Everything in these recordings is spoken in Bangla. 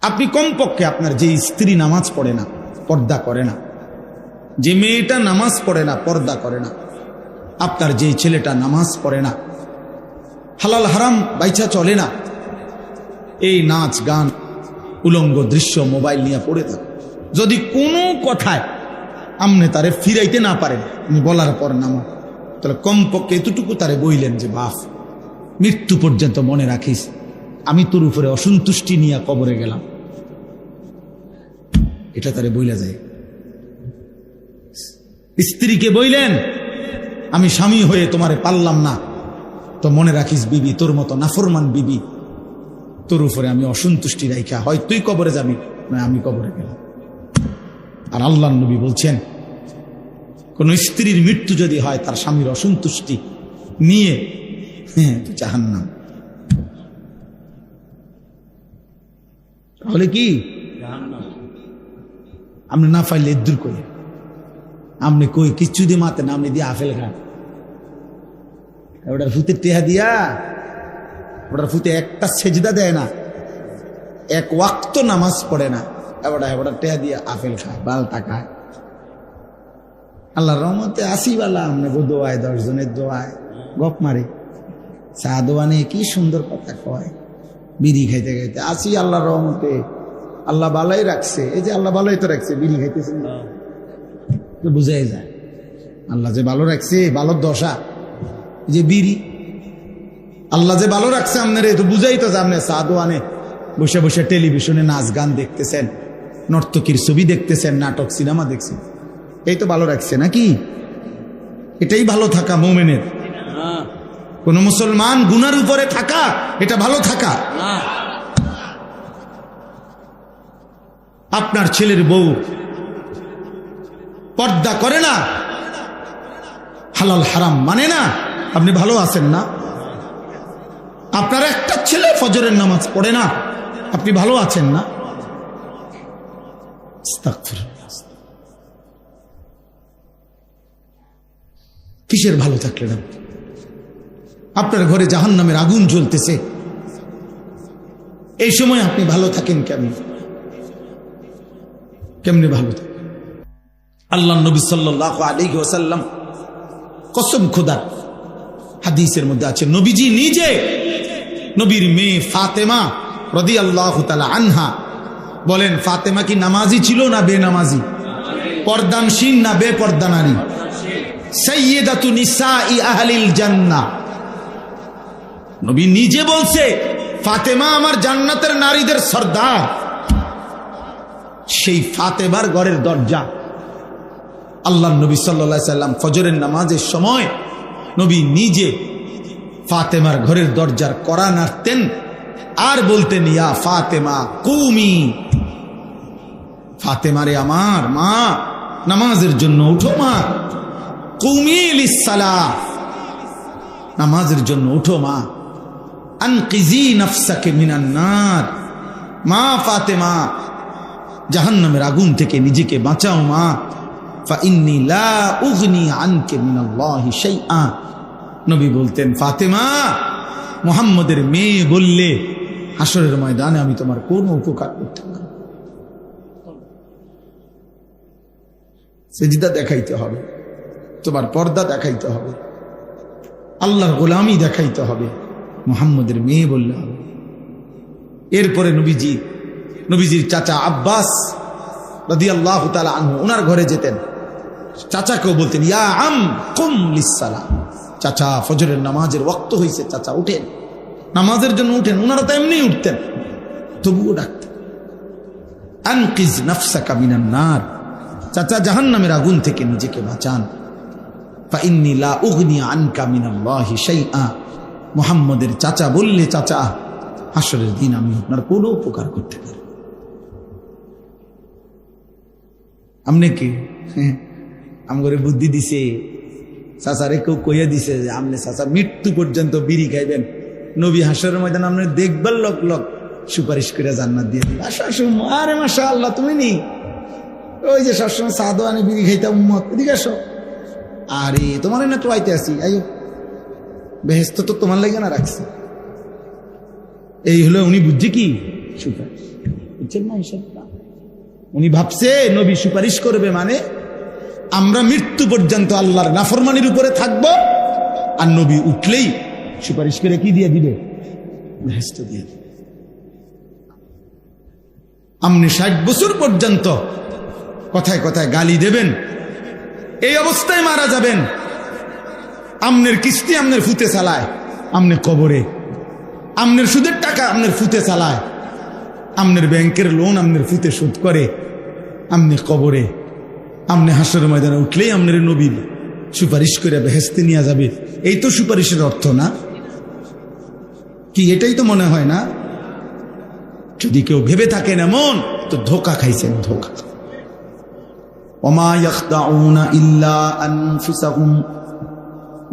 আপনি কমপক্ষে আপনার যে স্ত্রী নামাজ পড়ে না, পর্দা করে না, যে মেয়েটা নামাজ পড়ে না, পর্দা করে না, আপনার যে ছেলেটা নামাজ পড়ে না, হালাল হারাম বাইচা চলে না, এই নাচ গান উলঙ্গ দৃশ্য মোবাইল নিয়ে পড়ে থাকে, যদি কোনো কথায় আমনে তারে ফিরাইতে না পারেন, আমি বলার পর নামাজ, তাহলে কমপক্ষে এতটুকু তারে বইলেন যে বাপ, মৃত্যু পর্যন্ত মনে রাখিস আমি তোর উপরে অসন্তুষ্টি নিয়ে কবরে গেলাম, এটা তারে বইলা যায়। স্ত্রীকে বইলেন আমি স্বামী হয়ে তোমারে পারলাম না, তো মনে রাখিস বিবি, তোর মতো নাফরমান বিবি, তোর উপরে আমি অসন্তুষ্টি রাইখা হয় তুই কবরে যাবি, না আমি কবরে গেলাম। আর আল্লাহর নবী বলছেন কোন স্ত্রীর মৃত্যু যদি হয় তার স্বামীর অসন্তুষ্টি নিয়ে, জাহান্নাম। তাহলে কি আপনি না পাইলে দূর করে আপনি কই কিচ্ছু দিয়ে মাতেন, আপনি দিয়ে আফেল খান, ওটার ফুতে টেহা দিয়া, ওটার ফুতে একটা সেজদা দেয় না, এক ওয়াক্ত নামাজ পড়ে না, ওটার টেহা দিয়া আফেল খায়, বালটা খায়। আল্লাহর রহমতে আসিবালা আপনি দোয়ায়, 10 জনের দোয়ায় গপ মারে, চা দোয়ানে কি সুন্দর কথা কয়, বিড়ি খাইতে খাইতে আসি আল্লাহর রহমতে, আল্লাহ ভালোই রাখছে, এই যে আল্লাহ ভালোই তো রাখছে, বিড়ি খাইতেছেন তো বুঝাই যায় আল্লাহ যে ভালো রাখছে, ভালোর দশা যে বিড়ি, আল্লাহ যে ভালো রাখছে আপনার, তো বুঝাই তো যে আপনি চা দোয়ানে বসে বসে টেলিভিশনে নাচ গান দেখতেছেন, নর্তকীর ছবি দেখতেছেন, নাটক সিনেমা দেখছেন, এই তো ভালো রাখছে নাকি? এটাই ভালো থাকা মুমিনের। কোন মুসলমান গুনার উপরে থাকা এটা ভালো থাকা। আপনার ছেলের বউ পর্দা করে না, হালাল হারাম মানে না, আপনি ভালো আছেন না? আপনার একটা ছেলে ফজরের নামাজ পড়ে না, আপনি ভালো আছেন না? কিসের ভালো থাকলেন আপনি? আপনার ঘরে জাহান্নামের আগুন জ্বলতেছে, এই সময় আপনি ভালো থাকেন কেমনে ভালো থাকেন? আল্লাহ নবী সাল্লাল্লাহু আলাইহি ওয়াসাল্লাম কসম খোদার হাদিসের মধ্যে আছে, নবীজি নিজে নবীর মেয়ে ফাতেমা রাদিয়াল্লাহু তাআলা আনহা বলেন, ফাতেমা কি নামাজি ছিল না বেনামাজি? পর্দানশীল না বেপর্দা নারী? সাইয়্যিদাতু নিসাই আহলিল জান্নাহ। নবী নিজে বলছে ফাতেমা আমার জান্নাতের নারীদের সর্দার। সেই ফাতেমার ঘরের দরজা আল্লাহ নবী সাল্লাল্লাহু আলাইহি সাল্লাম ফজরের নামাজের সময় নবী নিজে ফাতেমার ঘরের দরজার কড়া নাড়তেন আর বলতেন, ইয়া ফাতেমা কুমি, ফাতেমারে আমার মা, নামাজের জন্য উঠো মা, কুমি লিসসালাহ, নামাজের জন্য উঠো মা, আনকিজি নাফসাকে মিনান নার, মা ফাতেমা জাহান্নামের আগুন থেকে নিজেকে বাঁচাও মা, ফাইন্নী লা উগনি আনকে মিনাল্লাহি শাইআ। নবী বলতেন, ফাতেমা মুহাম্মদের মেয়ে বললে হাসরের ময়দানে আমি তোমার কোনো উপকার করতে পারব না। সেজদা দেখাইতে হবে, তোমার পর্দা দেখাইতে হবে, আল্লাহর গোলামি দেখাইতে হবে, মুহাম্মদের মেয়ে বললে হবে। এরপরে নবীজির চাচা আব্বাস রাদিয়াল্লাহু তাআলা আনহু ওনার ঘরে যেতেন, চাচাকেও বলতেন, ইয়া আম কুম লিসসালাহ, চাচা ফজরের নামাজের ওয়াক্ত হয়েছে, চাচা উঠেন, নামাজের জন্য উঠেন। ওনারা তো এমনি উঠতেন, তবুও ডাকতেন, আনকিজ নাফসাকা মিনান নার, চাচা জাহান্নামের আগুন থেকে নিজেকে বাঁচান, ফাইন্নী লা উগনি আনকা মিনাল্লাহি শাইআ। মুহাম্মদের চাচা বললে, চাচা হাসরের দিন আমি আপনার কোনো উপকার করতে পারি। আমনে কি আমগরে বুদ্ধি দিছে, চাচারে কেউ কইয়া দিছে যে আমনে চাচা মৃত্যু পর্যন্ত বিড়ি খাইবেন, নবী হাসরের ময়দান আপনি দেখবার লোক লোক সুপারিশ করে জান্নাত দিয়ে দিল। আরে মাশাআল্লাহ, তুমি নি ওই যে সবসময় সাদো আনে বিড়ি খাইতা উম্মত, এদিকে আসো, আরে তোমার না তো আইতে আসি, আইও বেহেশত তো তোমার লাগে না রাখছে। এই হলো উনি বুঝছে কি সুপারিশ, বুঝছেন না হিসাবটা? উনি ভাবছে নবী সুপারিশ করবে মানে আমরা মৃত্যু পর্যন্ত আল্লাহর নাফরমানির উপরে থাকবো, আর নবী উঠলেই সুপারিশ করে কি দিয়ে দিবে? বেহেশত দিয়ে দিবে। আপনি 60 বছর পর্যন্ত কথায় কথায় গালি দেবেন, এই অবস্থায় মারা যাবেন। আমনের কিস্তি আমনের ফুতে চালায় আমনে কবরে, আমনের সুদের টাকা আমনের ফুতে চালায়, আমনের ব্যাংকের লোন আমনের ফুতে শোধ করে আমনে কবরে। আমনে হাসরের ময়দানে উঠলেই আমনের নবী সুপারিশ করে বেহেশতে নিয়ে যাবে। এই তো সুপারিশের অর্থ না কি? এটাই তো মনে হয় না? যদি কেউ ভেবে থাকেন এমন, তো ধোঁকা খাইছেন, ধোঁকা। ওমা ইয়াখদাউনা ইল্লা আনফুসাহুম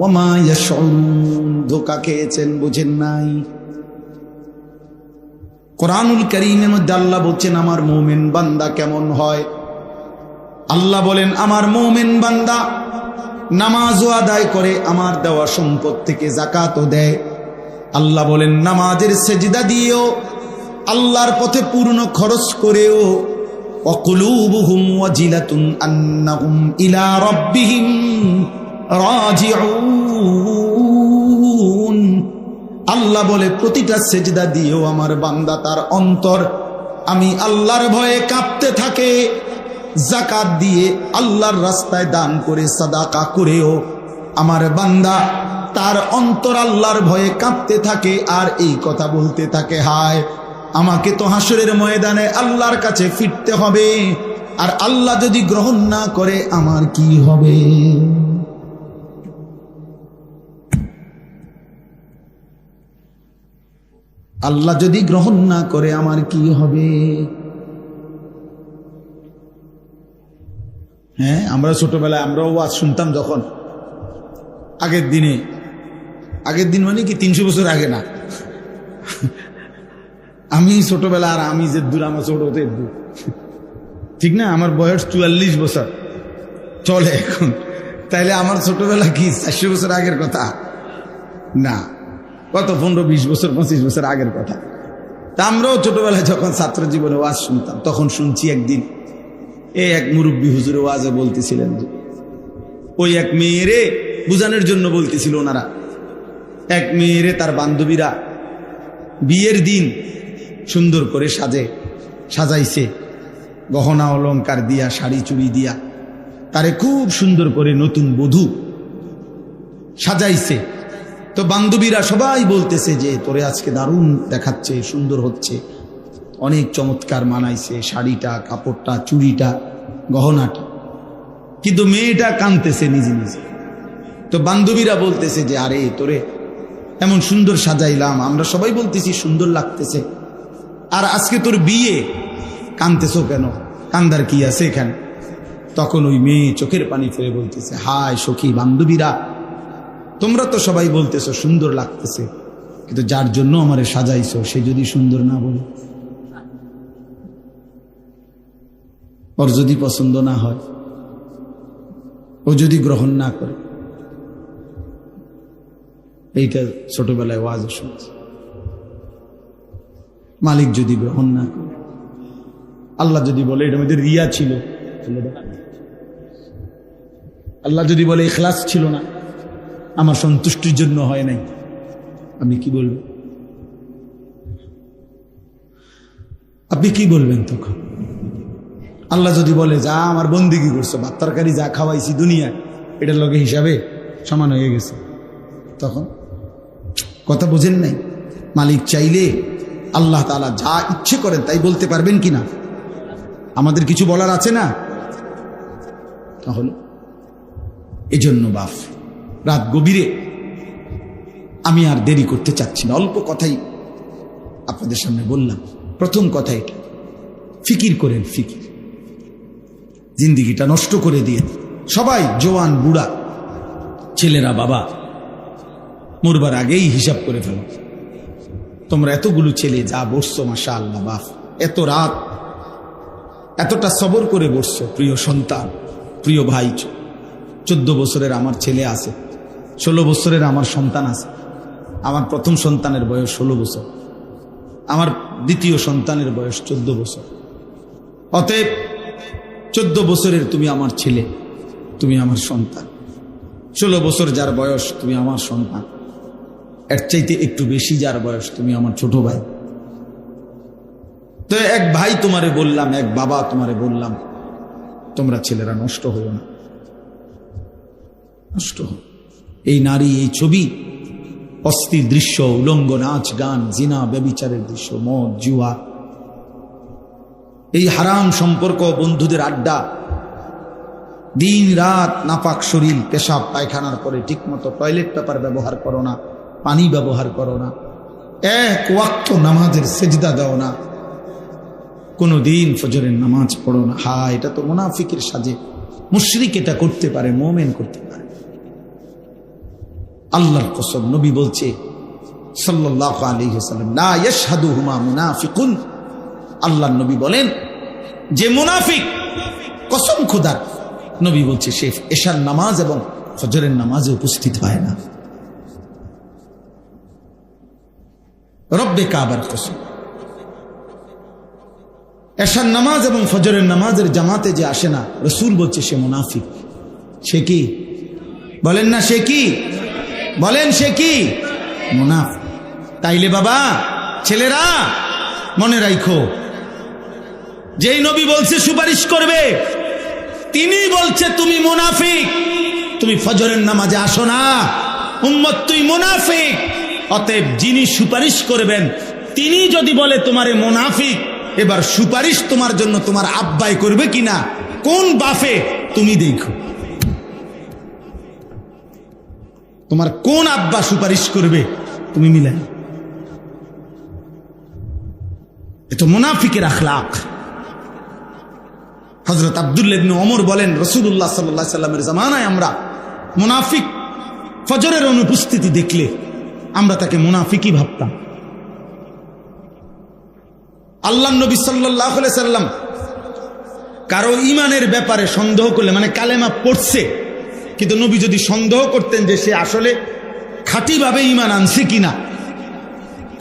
ওমা ইয়াশউরুন, ধোঁকা খেয়েছেন, বুঝেন নাই। কোরআনুল কারীমের মধ্যে আল্লাহ বলছেন আমার মুমিন বান্দা কেমন হয়। আল্লাহ বলেন আমার মুমিন বান্দা নামাজও আদায় করে, আমার দেওয়া সম্পদ থেকে যাকাতও দেয়। আল্লাহ বলেন নামাজের সেজদা দিয়েও, আল্লাহর পথে পূর্ণ খরচ করেও, ওয়াকুলুবুহুম ওয়াজিলাতুন আন্নাহুম ইলা রাব্বিহিম রাজিউন। আল্লাহ বলে প্রতিটা সেজদা দিয়েও আমার বান্দা তার অন্তর আমি আল্লাহর ভয়ে কাঁপতে থাকে। যাকাত দিয়ে আল্লাহর রাস্তায় দান করে সাদাকা করেও আমার বান্দা তার অন্তর আল্লাহর ভয়ে কাঁপতে থাকে, আর এই কথা বলতে থাকে হায় আমাকে তো হাসরের ময়দানে আল্লাহর কাছে ফিরতে হবে, আর আল্লাহ যদি গ্রহণ না করে আমার কি হবে? আল্লাহ যদি গ্রহণ না করে আমার কি হবে? হ্যাঁ, আমরা ছোটবেলায় আমরাও ওয়াজ শুনতাম যখন, আগের দিন মানে কি 300 বছর আগে না, আমি ছোটবেলা, আর আমি যে দূর আমার ছোট হতে দূর, ঠিক না? আমার বয়স 44 বছর চলে এখন, তাইলে আমার ছোটবেলা কি 400 বছর আগের কথা না, কত 15-20 বছর 25 বছর আগের কথা। তা আমরাও ছোটবেলায় যখন ছাত্র জীবনে ওয়াজ শুনতাম, তখন শুনছি একদিন এই এক মুরব্বী হুজুরে ওয়াজে বলতেছিলেন যে ওই এক মেয়েরে বুঝানোর জন্য বলতেছিল ওনারা, এক মেয়েরে তার বান্ধবীরা বিয়ের দিন সুন্দর করে সাজাইছে, গহনা অলংকার দিয়া, শাড়ি চুড়ি দিয়া তারে খুব সুন্দর করে নতুন বধূ সাজাইছে। তো বান্ধবীরা সবাই বলতেছে যে তোরে আজকে দারুণ দেখাচ্ছে, সুন্দর হচ্ছে, অনেক চমৎকার মানাইছে শাড়িটা, কাপড়টা, চুড়িটা, গহনাটা। কিন্তু মেয়েটা কাঁদতেছে নিজে নিজে। তো বান্ধবীরা বলতেছে যে আরে তোরে এমন সুন্দর সাজাইলাম, আমরা সবাই বলতেছি সুন্দর লাগতেছে, আর আজকে তোর বিয়ে, কাঁদতেছো কেন? কান্দার কি আছে এখানে? তখন ওই মেয়ে চোখের পানি ফেলে বলতেছে হায় সখী বান্ধবীরা, তোমরা তো সবাই বলতেছো সুন্দর লাগতেছে, কিন্তু যার জন্য আমারে সাজাইছো সে যদি সুন্দর না বলে, ওর যদি পছন্দ না হয়, ও যদি গ্রহণ না করে। এইটা ছোটবেলায় ওয়াজ শুনছি। মালিক যদি গ্রহণ না করে, আল্লাহ যদি বলে এটার মধ্যে রিয়া ছিল, আল্লাহ যদি বলে ইখলাস ছিল না, আমার সন্তুষ্টির জন্য হয় নাই, আমি কি বলবো? আপনি কি বলবেন তখন? আল্লাহ যদি বলে যা আমার বন্দিগি করছো, ভাত তরকারি যা খাওয়াইছি দুনিয়ায়, এটার লগে হিসাবে সমান হয়ে গেছে, তখন কথা বুঝেন নাই? মালিক চাইলে আল্লাহ তাআলা যা ইচ্ছে করেন তাই বলতে পারবেন কিনা? আমাদের কিছু বলার আছে না? তাহলে এজন্য বাপ রাত গভীরে আমি আর দেরি করতে চাচ্ছি না, অল্প কথাই আপনাদের সামনে বললাম। প্রথম কথা এটা, ফিকির করেন, ফিকির, জিন্দিগিটা নষ্ট করে দিয়ে সবাই জওয়ান বুড়া ছেলেরা বাবা মরবার আগেই হিসাব করে ফেলো। তোমরা এতগুলো ছেলে যা বসছো মাশাআল্লাহ বাপ, এত রাত এতটা সবর করে বসছো, প্রিয় সন্তান, প্রিয় ভাই। 14 বছরের আমার ছেলে আছে, 16 বছরের আমার সন্তান আছে। আমার প্রথম সন্তানের বয়স 16 বছর, আমার দ্বিতীয় সন্তানের বয়স 14 বছর। অতএব 14 বছরের তুমি আমার ছেলে, তুমি আমার সন্তান। 16 বছর যার বয়স তুমি আমার সন্তান। এর চাইতে একটু বেশি যার বয়স তুমি আমার ছোট ভাই। তো এক ভাই তোমারে বললাম, এক বাবা তোমারে বললাম, তোমরা ছেলেরা নষ্ট হও না, নষ্ট হও। এই নারী, এই ছবি, অস্থির দৃশ্য, উলঙ্গ নাচ গান, জিনা, ব্যভিচারের দৃশ্য, মদ, জুয়া, এই হারাম সম্পর্ক, বন্ধুদের আড্ডা, দিন রাত নাপাক শরীর, পেশাব পায়খানার পরে ঠিকমতো টয়লেট পেপার ব্যবহার করো না, পানি ব্যবহার করো না, এক ওয়াক্ত নামাজের সেজদা দাও না, কোনো দিন ফজরের নামাজ পড়ো না। হ্যাঁ, এটা তো মুনাফিকের সাজে। মুশরিক এটা করতে পারে, মুমিন করতে পারে। আল্লাহর কসম, নবী বলছে সাল্লাল্লাহু আলাইহি ওয়াসাল্লাম, লা ইয়াশহাদুহুমা মুনাফিকুন। আল্লাহর নবী বলেন যে মুনাফিক, কসম খোদার, নবী বলছে সে এশার নামাজ এবং ফজরের নামাজে উপস্থিত হয় না। রব্বে কাবার কসম, এশার নামাজ এবং ফজরের নামাজের জামাতে যে আসে না, রাসূল বলছে সে মুনাফিক। সে কি বলেন না? সে কি বলেন? সে কি? মুনাফিক। তাইলে বাবা, ছেলেরা মনে রাখো, যেই নবী বলছে সুপারিশ করবে, তিনি বলছে তুমি মুনাফিক, তুমি ফজরের নামাজে আসো না, উম্মত তুই মুনাফিক। অতএব যিনি সুপারিশ করবেন তিনি যদি বলে তোমারে মুনাফিক, এবার সুপারিশ তোমার জন্য তোমার আব্বাই করবে কিনা, কোন বাফে, তুমি দেখো তোমার কোন আব্বা সুপারিশ করবে, তুমি মিলাই। এ তো মুনাফিকের আখলাক। হযরত আব্দুল্লাহ ইবনে ওমর বলেন, রাসূলুল্লাহ সাল্লাল্লাহু আলাইহি সাল্লামের জামানায় আমরা মুনাফিক ফজরের অনুপস্থিতি দেখলে আমরা তাকে মুনাফিকই ভাবতাম। আল্লাহর নবী সাল্লাল্লাহু আলাইহি সাল্লাম কারো ঈমানের ব্যাপারে সন্দেহ করলে, মানে কালেমা পড়ছে কিন্তু নবী যদি সন্দেহ করতেন যে সে আসলে খাঁটিভাবে ঈমান আনছে কিনা,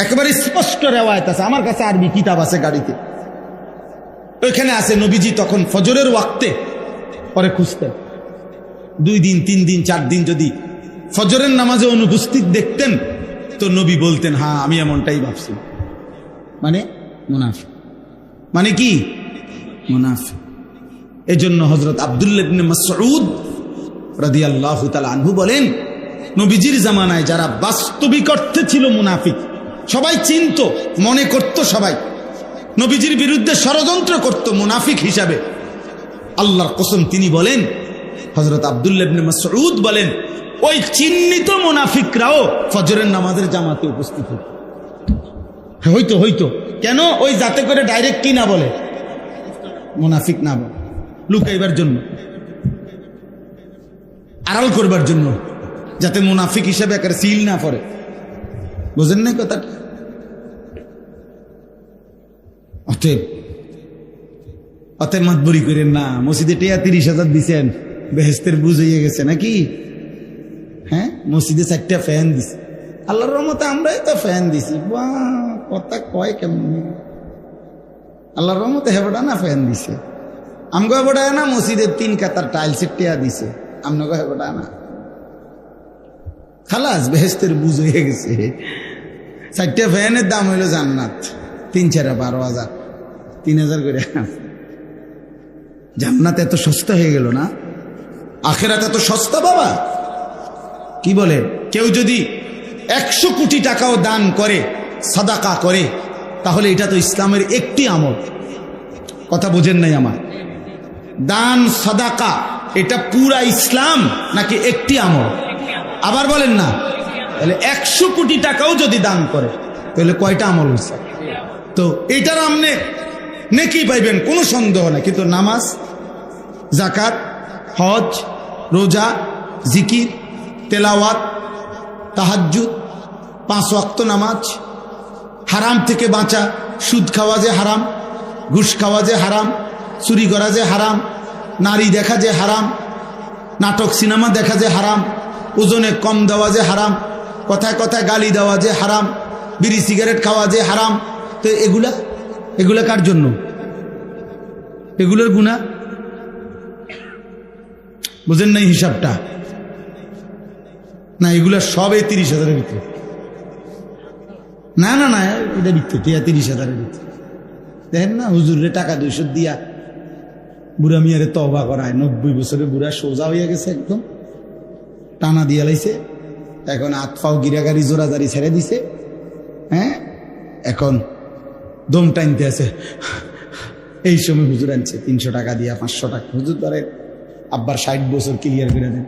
একেবারে স্পষ্ট রিওয়ায়াত আছে, আমার কাছে আরবি কিতাব আছে গাড়িতে, ওইখানে আছে নবীজি তখন ফজরের ওয়াক্তে পরে খুঁজতেন। 2 দিন 3 দিন 4 দিন যদি ফজরের নামাজে অনুপস্থিত দেখতেন তো নবী বলতেন, হ্যাঁ আমি এমনটাই ভাবছি, মানে মুনাফিক। মানে কি? মুনাফিক। এজন্য হযরত আব্দুল্লাহ ইবনে মাসউদ রাদিয়াল্লাহু তাআলা আনহু বলেন, নবীজির জামানায় যারা বাস্তবিক অর্থে ছিল মুনাফিক, সবাই চিনত, মনে করত, সবাই নবীজির বিরুদ্ধে ষড়যন্ত্র করত মুনাফিক হিসাবে, আল্লাহর কসম তিনি বলেন, হযরত আব্দুল্লাহ ইবনে মাসউদ বলেন, ওই চিহ্নিত মুনাফিকরাও ফজরের নামাজের জামাতে উপস্থিত হইতো। হইতো কেন? ওই যাতে করে ডাইরেক্ট কি না বলে, মুনাফিক না বলে, লুকাইবার জন্য, আড়াল করবার জন্য, যাতে মুনাফিক হিসেবে একটা সিল না পড়ে। বুঝেন না কথাটা? অতএব মাতবরি করেন না। মসজিদে 30,000 দিচ্ছেন, বেহেস্তের বুঝ হয়ে গেছে নাকি? হ্যাঁ, মসজিদে 4টা ফ্যান দিছে, আল্লাহর রহমতে আমরাই তো ফ্যান দিছি। কথা কয় কেমন? আল্লাহর রহমতে হেবড়া না ফ্যান দিছে, আমগো হেবড়া না, মসজিদের 3 কাতার টাইলসের টিয়া দিছে, আমগো হেবড়া না। খালাস, বেহেস্তের বুঝ হয়ে গেছে। 4টা ফ্যানের দাম হইল জান্নাত, 3-4 12,000, 3,000 করে। জান্নাত এত সস্তা হয়ে গেল না? আখিরাত এত সস্তা বাবা? কি বলে? কেউ যদি 100 কোটি টাকাও দান করে, সাদাকা করে, তাহলে এটা তো ইসলামের একটি আমল। কথা বোঝেন নাই আমার? দান সাদাকা এটা পুরা ইসলাম নাকি একটি আমল? আবার বলেন না। তাহলে 100 কোটি টাকাও যদি দান করে তাহলে কয়টা আমল হয়েছে? তো এইটার আমনে নেকি পাইবেন, কোনো সন্দেহ নাই। কিন্তু নামাজ, যাকাত, হজ, রোজা, জিকির, তেলাওয়াত, তাহাজ্জুদ, 5 ওয়াক্ত নামাজ, হারাম থেকে বাঁচা, সুদ খাওয়া যে হারাম, ঘুষ খাওয়া যে হারাম, চুরি করা যে হারাম, নারী দেখা যে হারাম, নাটক সিনেমা দেখা যে হারাম, ওজনে কম দেওয়া যে হারাম, কথায় কথায় গালি দেওয়া যে হারাম, বিড়ি সিগারেট খাওয়া যে হারাম, তো এগুলা কার জন্য? এগুলোর গুনাহ বুঝেন নাই হিসাবটা? না, এগুলা সব 30,000-এর ভিতরে। না না না, এটা ভিতরে 30,000-এর ভিতরে। দেখেন না, হুজুরে টাকা 200 দিয়া বুড়া মিয়ারে তওবা করায়। 90 বছরের বুড়া সোজা হইয়া গেছে, একদম টানা দিয়া লাইছে। এখন হাত পাও গিরাগাড়ি জোরাজারি ছেড়ে দিছে। হ্যাঁ, এখন দম টাইনতে আছে। এই সময় হুজুর আনছে 300 টাকা দিয়া, 500 টাকা। হুজুর ধরে আব্বার 60 বছর ক্লিয়ার করে দেন।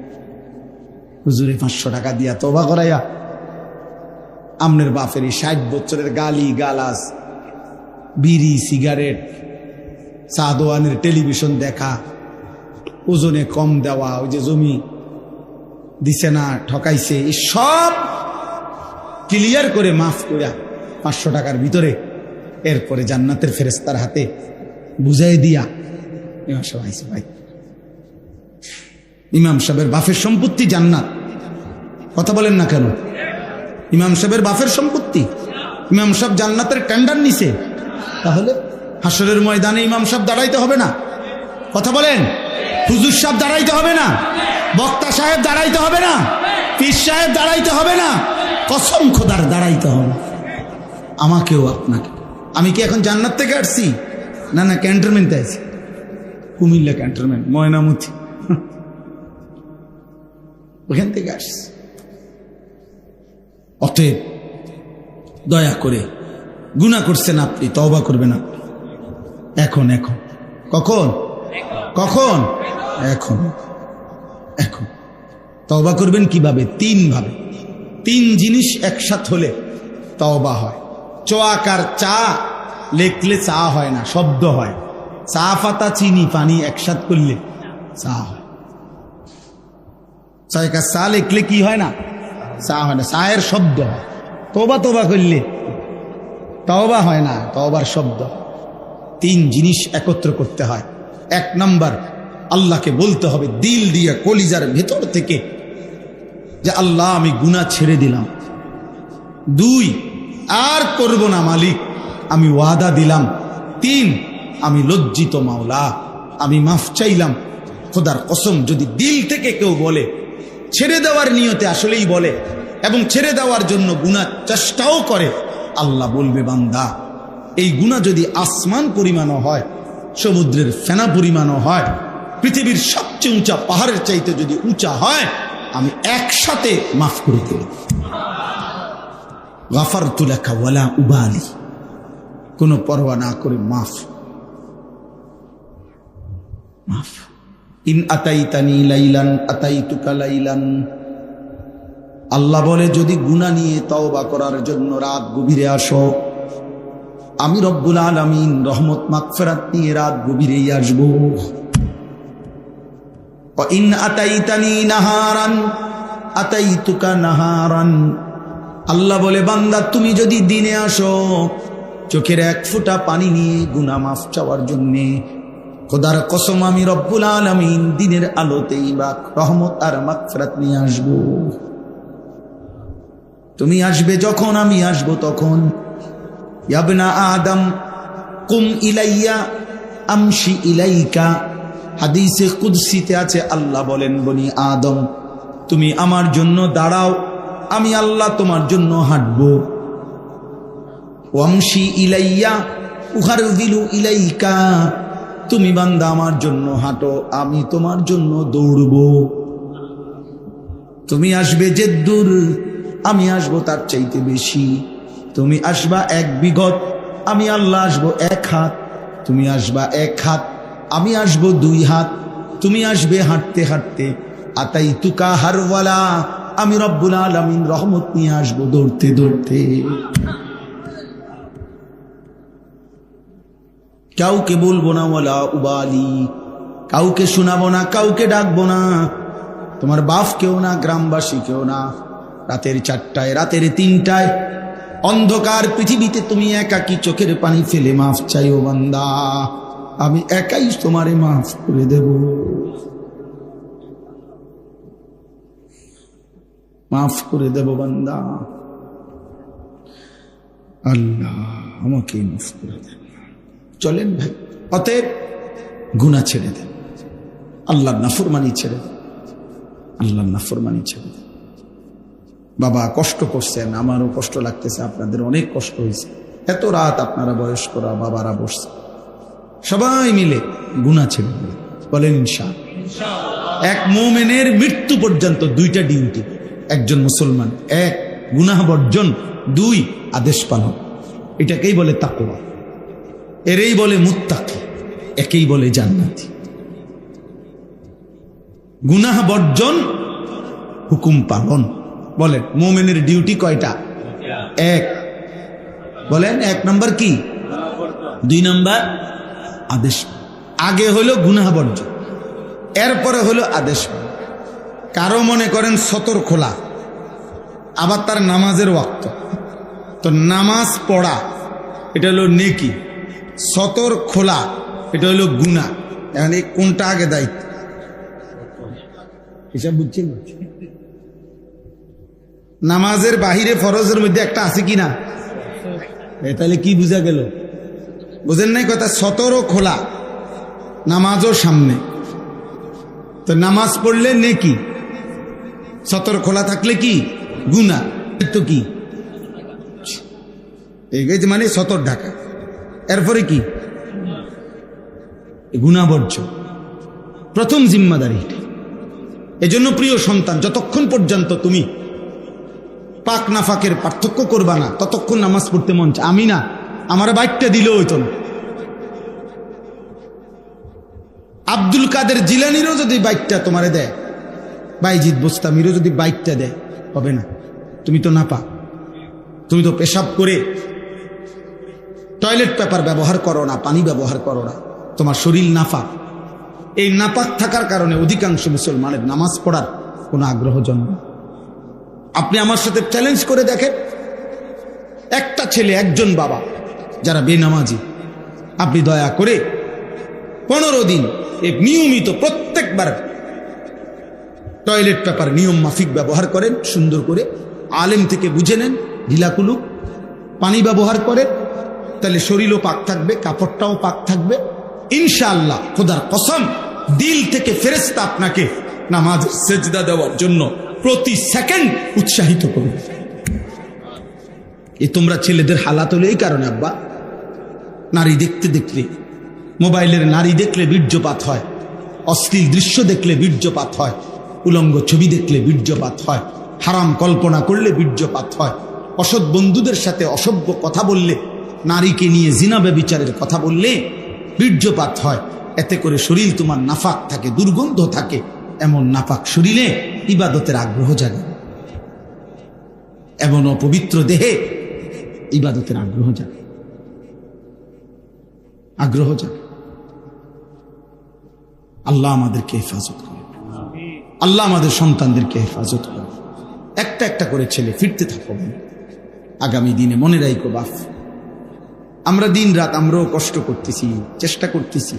হুজুরে 500 টাকা দিয়া তওবা করাইয়া আমনের বাপের 60 বছরের গালি গালাজ, বিড়ি সিগারেট, চা দোয়ানের, টেলিভিশন দেখা, ওজনে কম দেওয়া, ওই যে জমি দিছে না, ঠকাইছে, এই সব ক্লিয়ার করে মাফ করিয়া 500 টাকার ভিতরে এরপরে জান্নাতের ফেরেশতার হাতে বুঝাই দিয়া ইমাম সাহেব আইছে। ভাই, ইমাম সাহেবের বাপের সম্পত্তি জান্নাত। কথা বলেন না কেন? ইমাম সাহেবের বাপের সম্পত্তি। ইমাম সাহেব জান্নাতের টেন্ডার নিছে, তাহলে হাসরের ময়দানে ইমাম সাহেব দাঁড়াইতে হবে না? কথা বলেন। হুজুর সাহেব দাঁড়াইতে হবে না? বক্তা সাহেব দাঁড়াইতে হবে না? পীর সাহেব দাঁড়াইতে হবে না? কসম খোদার দাঁড়াইতে হবে আমাকেও আপনাকে। আমি কি এখন জান্নাত থেকে আসছি? না না, ক্যান্টনমেন্টে আছি, কুমিল্লা ক্যান্টনমেন্ট, ময়নামতি, ওখান থেকে আসছি। অতএব দয়া করে, গুনাহ করছেন আপনি, তওবা করবেন আপনি এখন। এখন কখন? কখন? এখন। এখন তওবা করবেন কিভাবে? 3 ভাবে। 3 জিনিস একসাথে হলে তওবা হয়। চোয়াকার চা লেখলে চা হয় না, শব্দ হয়। চা পাতা, চিনি, পানি একসাথ করলে চা হয়। চয়কার চা লেখলে কি হয় না? চা হয় না, চায়ের শব্দ হয়। তওবা করলে তওবা হয় না, তওবার শব্দ। 3 জিনিস একত্র করতে হয়। 1 নাম্বার, আল্লাহকে বলতে হবে দিল দিয়ে, কলিজার ভেতর থেকে, যে আল্লাহ আমি গুনাহ ছেড়ে দিলাম। 2, আর করব না মালিক, আমি ওয়াদা দিলাম। 3, আমি লজ্জিত মাওলা, আমি মাফ চাইলাম। খোদার কসম, যদি দিল থেকে কেউ বলে, ছেড়ে দেওয়ার নিয়তে আসলেই বলে, এবং ছেড়ে দেওয়ার জন্য গুনাহ চেষ্টাও করে, আল্লাহ বলবে বান্দা, এই গুনাহ যদি আসমান পরিমাণও হয়, সমুদ্রের ফেনা পরিমাণও হয়, পৃথিবীর সবচেয়ে উঁচা পাহাড়ের চাইতে যদি উঁচা হয়, আমি একসাথে মাফ করে দেব। গাফারতু লাকা ওয়ালা উবালি, কোনো পরোয়া না করে মাফ। মাফ। ইন আতাইতানি লাইলান আতাইতুকা লাইলান, আল্লাহ বলে যদি গুনাহ নিয়ে তওবা করার জন্য রাত গভীরে আসো, আমি রব্বুল আলামিন রহমত মাগফিরাত নিয়ে রাত গভীরেই আসবো। ওয়া ইন আতাইতানি নাহারান আতাইতুকা নাহারান, আল্লাহ বলে বান্দা তুমি যদি দিনে আসো, চোখের 1 ফোঁটা পানি নিয়ে গুনাহ মাফ চাওয়ার জন্য, খোদার কসম আমি রব্বুল আলামিন দিনের আলোতেই বা রহমত আর মাগফিরাত নিয়ে আসবো। তুমি আসবে যখন, আমি আসবো তখন। ইয়া আদম কুম ইলাইয়া আমশি ইলাইকা, হাদিসে কুদসিতে আছে, আল্লাহ বলেন বনি আদম তুমি আমার জন্য দাঁড়াও, আমি আল্লাহ তোমার জন্য হাঁটবো। ওয়ামশি ইলাইয়া উখারযিলু ইলাইকা, তুমি বান্দা আমার জন্য হাঁটো, আমি তোমার জন্য দৌড়বো। তুমি আসবে যে দূর, আমি আসবো তার চাইতে বেশি। তুমি আসবা 1 বিঘত, আমি আল্লাহ আসবো 1 হাত। তুমি আসবা 1 হাত, আমি আসবো 2 হাত। তুমি আসবে হাঁটতে হাঁটতে, আতাইতুকা হারওয়ালা, আমি রব্বুল আলামিন রহমত নিয়ে আসবো দৌড়তে দৌড়তে। কাউকে বলবো না ওয়ালা উবালি, কাউকে শোনাবো না, কাউকে ডাকবো না, তোমার বাপ কেউ না, গ্রামবাসী কেউ না। রাতের 4টায়, রাতের 3টায়, অন্ধকার পৃথিবীতে তুমি একাকী চোখের পানি ফেলে মাফ চাইও বান্দা, আমি একাই তোমারে মাফ করে দেব। মাফ করে দেব বান্দা। আল্লাহ আমাকে মাফ করে দেন। চলেন ভাই, অতএব গুনাহ ছেড়ে দেন, আল্লাহর নাফরমানি ছেড়ে দেন, আল্লাহর নাফরমানি ছেড়ে দেন। বাবা কষ্ট করছেন, আমারও কষ্ট লাগতেছে, আপনাদের অনেক কষ্ট হয়েছে। এত রাত আপনারা বয়স্করা বাবারা বসছে, সবাই মিলে গুনাহ ছেড়ে দেন, বলেন ইনশাআল্লাহ। এক মুমিনের মৃত্যু পর্যন্ত দুইটা ডিউটি, একজন মুসলমান, এক গুনাহ বর্জন, দুই আদেশ পালন। এটাকেই বলে তাকওয়া, এরই বলে মুত্তাকি, একেই বলে জান্নাতি। গুনাহ বর্জন, হুকুম পালন। বলেন মুমিনের ডিউটি কয়টা? এক। বলেন এক নম্বর কি? দুই নম্বর আদেশ। আগে হলো গুনাহ বর্জন, এরপরে হলো আদেশ। কারো মনে করেন সতর খোলা, আবার তার নামাজের ওয়াক্ত, তো নামাজ পড়া এটা হলো নেকি, সতর খোলা এটা হলো গুনাহ। এখন এই কোনটা আগে দায়িত্ব? হিসাব বুঝছেন? নামাজের বাহিরে ফরজের মধ্যে একটা আছে কিনা? তাহলে কি বুঝা গেল? বুঝেন নাই কথা? সতরও খোলা, নামাজও সামনে। তো নামাজ পড়লে নেকি, সতর খোলা থাকলে কি গুনাহ। তো কি এই মানে সতর ঢাকা, এরপরে কি গুনাহ বর্জন, প্রথম জিম্মাদারি। এজন্য প্রিয় সন্তান, যতক্ষণ পর্যন্ত তুমি পাক নাফাকের পার্থক্য করবা না, ততক্ষণ নামাজ পড়তে মন চায়। আমি না, আমার বাইকটা দিল হইতো না। আব্দুল কাদের জিলানিরও যদি বাইকটা তোমারে দেয়, বাইজিদ বোস্তামিরও যদি বাইকটা দেয়, হবে না। তুমি তো নাপা, তুমি তো পেশাব করে টয়লেট পেপার ব্যবহার করো না, পানি ব্যবহার করো না, তোমার শরীর নাফাক। এই নাপাক থাকার কারণে অধিকাংশ মুসলমানের নামাজ পড়ার কোনো আগ্রহ জন্মায়। আপনি আমার সাথে চ্যালেঞ্জ করে দেখেন, একটা ছেলে, একজন বাবা যারা বেনামাজি, আপনি দয়া করে 15 দিন এক নিয়মিত প্রত্যেকবার টয়লেট পেপার নিয়ম মাফিক ব্যবহার করেন, সুন্দর করে আলেম থেকে বুঝে নেন, ঢিলাকুলুক পানি ব্যবহার করেন, তাহলে শরীরও পাক থাকবে, কাপড়টাও পাক থাকবে। ইনশাআল্লাহ খোদার কসম, দিল থেকে ফেরেশতা আপনাকে নামাজের সেজদা দেওয়ার জন্য প্রতি সেকেন্ড উৎসাহিত করবে। এই তোমরা ছেলেদের হালাত হলো এই কারণে আব্বা, নারী দেখতে দেখলে, মোবাইলের নারী দেখলে বীর্যপাত হয়, অশ্লীল দৃশ্য দেখলে বীর্যপাত হয়, উলঙ্গ ছবি দেখলে বীর্যপাত হয়, হারাম কল্পনা করলে বীর্যপাত হয়, অসৎ বন্ধুদের সাথে অসভ্য কথা বললে, নারীকে নিয়ে জিনা ব্যভিচারের কথা বললে বীর্যপাত হয়। এতে করে শরীর তোমার নাফাক থাকে, দুর্গন্ধ থাকে। এমন নাপাক শরীরে ইবাদতের আগ্রহ জাগে, এমন অপবিত্র দেহে ইবাদতের আগ্রহ জাগে, আগ্রহ জাগে। আল্লাহ আমাদেরকে হেফাজত করে, আল্লাহ আমাদের সন্তানদেরকে হেফাজত করে। একটা একটা করে ছেলে ফিরতে থাকো আগামী দিনে। মনে রাখো বাপ, আমরা দিন রাত আমরাও কষ্ট করতেছি, চেষ্টা করতেছি।